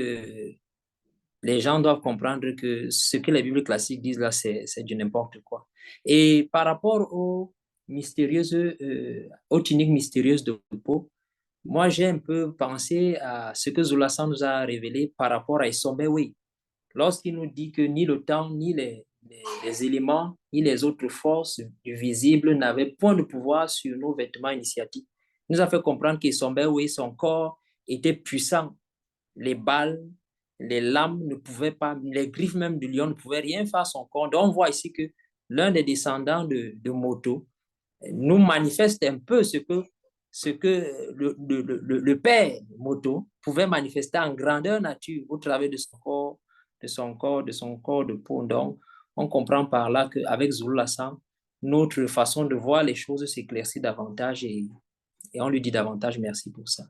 les gens doivent comprendre que ce que les Bibles classiques disent là, c'est du n'importe quoi. Et par rapport aux tuniques mystérieuses de peau, moi, j'ai un peu pensé à ce que Zoulasan nous a révélé par rapport à Isombewe. Lorsqu'il nous dit que ni le temps, ni les éléments, ni les autres forces du visible n'avaient point de pouvoir sur nos vêtements initiatiques. Il nous a fait comprendre qu'Isombewe, son corps était puissant. Les balles, les lames ne pouvaient pas, les griffes même du lion ne pouvaient rien faire à son corps. Donc, on voit ici que l'un des descendants de Moto nous manifeste un peu ce que le père Moto pouvait manifester en grandeur nature au travers de son corps de peau. Donc, on comprend par là qu'avec Zulu Lassan, notre façon de voir les choses s'éclaircit davantage et on lui dit davantage merci pour ça.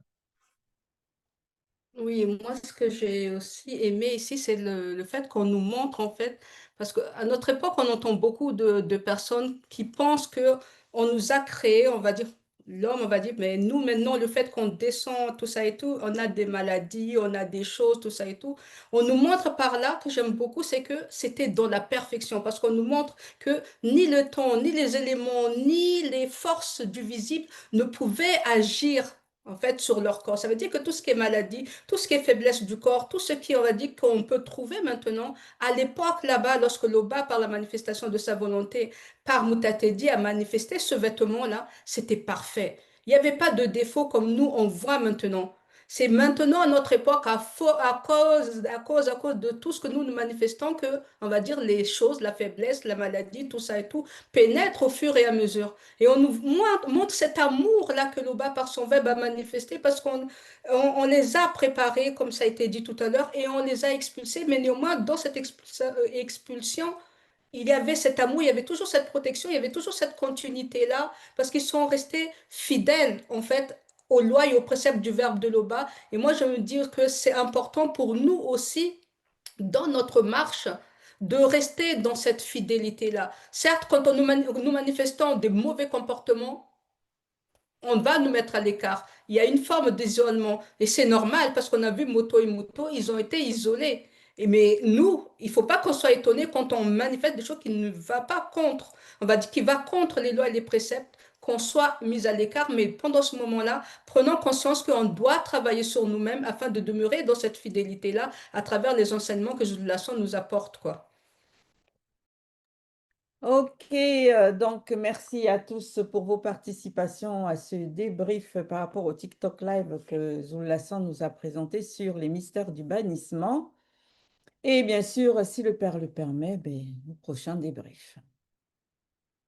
Oui, moi, ce que j'ai aussi aimé ici, c'est le fait qu'on nous montre, en fait, parce qu'à notre époque, on entend beaucoup de personnes qui pensent que on nous a créé, on va dire, l'homme, on va dire, mais nous, maintenant, le fait qu'on descend, tout ça et tout, on a des maladies, on a des choses, tout ça et tout. On nous montre par là, que j'aime beaucoup, c'est que c'était dans la perfection, parce qu'on nous montre que ni le temps, ni les éléments, ni les forces du visible ne pouvaient agir en fait, sur leur corps. Ça veut dire que tout ce qui est maladie, tout ce qui est faiblesse du corps, tout ce qui, on va dire, qu'on peut trouver maintenant, à l'époque là-bas, lorsque l'Oba, par la manifestation de sa volonté, par Mutatedi, a manifesté ce vêtement-là, c'était parfait. Il n'y avait pas de défaut comme nous, on voit maintenant. C'est maintenant à notre époque, à cause de tout ce que nous nous manifestons, que, on va dire, les choses, la faiblesse, la maladie, tout ça et tout, pénètrent au fur et à mesure. Et on nous montre cet amour-là que l'Oba, par son verbe, a manifesté parce qu'on les a préparés, comme ça a été dit tout à l'heure, et on les a expulsés. Mais néanmoins, dans cette expulsion, il y avait cet amour, il y avait toujours cette protection, il y avait toujours cette continuité-là, parce qu'ils sont restés fidèles, en fait, aux lois et aux préceptes du verbe de l'Oba. Et moi, je veux dire que c'est important pour nous aussi, dans notre marche, de rester dans cette fidélité-là. Certes, quand nous manifestons des mauvais comportements, on va nous mettre à l'écart. Il y a une forme d'isolement. Et c'est normal parce qu'on a vu Moto et Moto, ils ont été isolés. Mais nous, il ne faut pas qu'on soit étonné quand on manifeste des choses qui ne vont pas contre. On va dire qui va contre les lois et les préceptes, qu'on soit mis à l'écart. Mais pendant ce moment-là, prenons conscience qu'on doit travailler sur nous-mêmes afin de demeurer dans cette fidélité-là à travers les enseignements que Zulason nous apporte, quoi. Ok, donc merci à tous pour vos participations à ce débrief par rapport au TikTok Live que Zoulasan nous a présenté sur les mystères du bannissement. Et bien sûr, si le Père le permet, ben, au prochain débrief.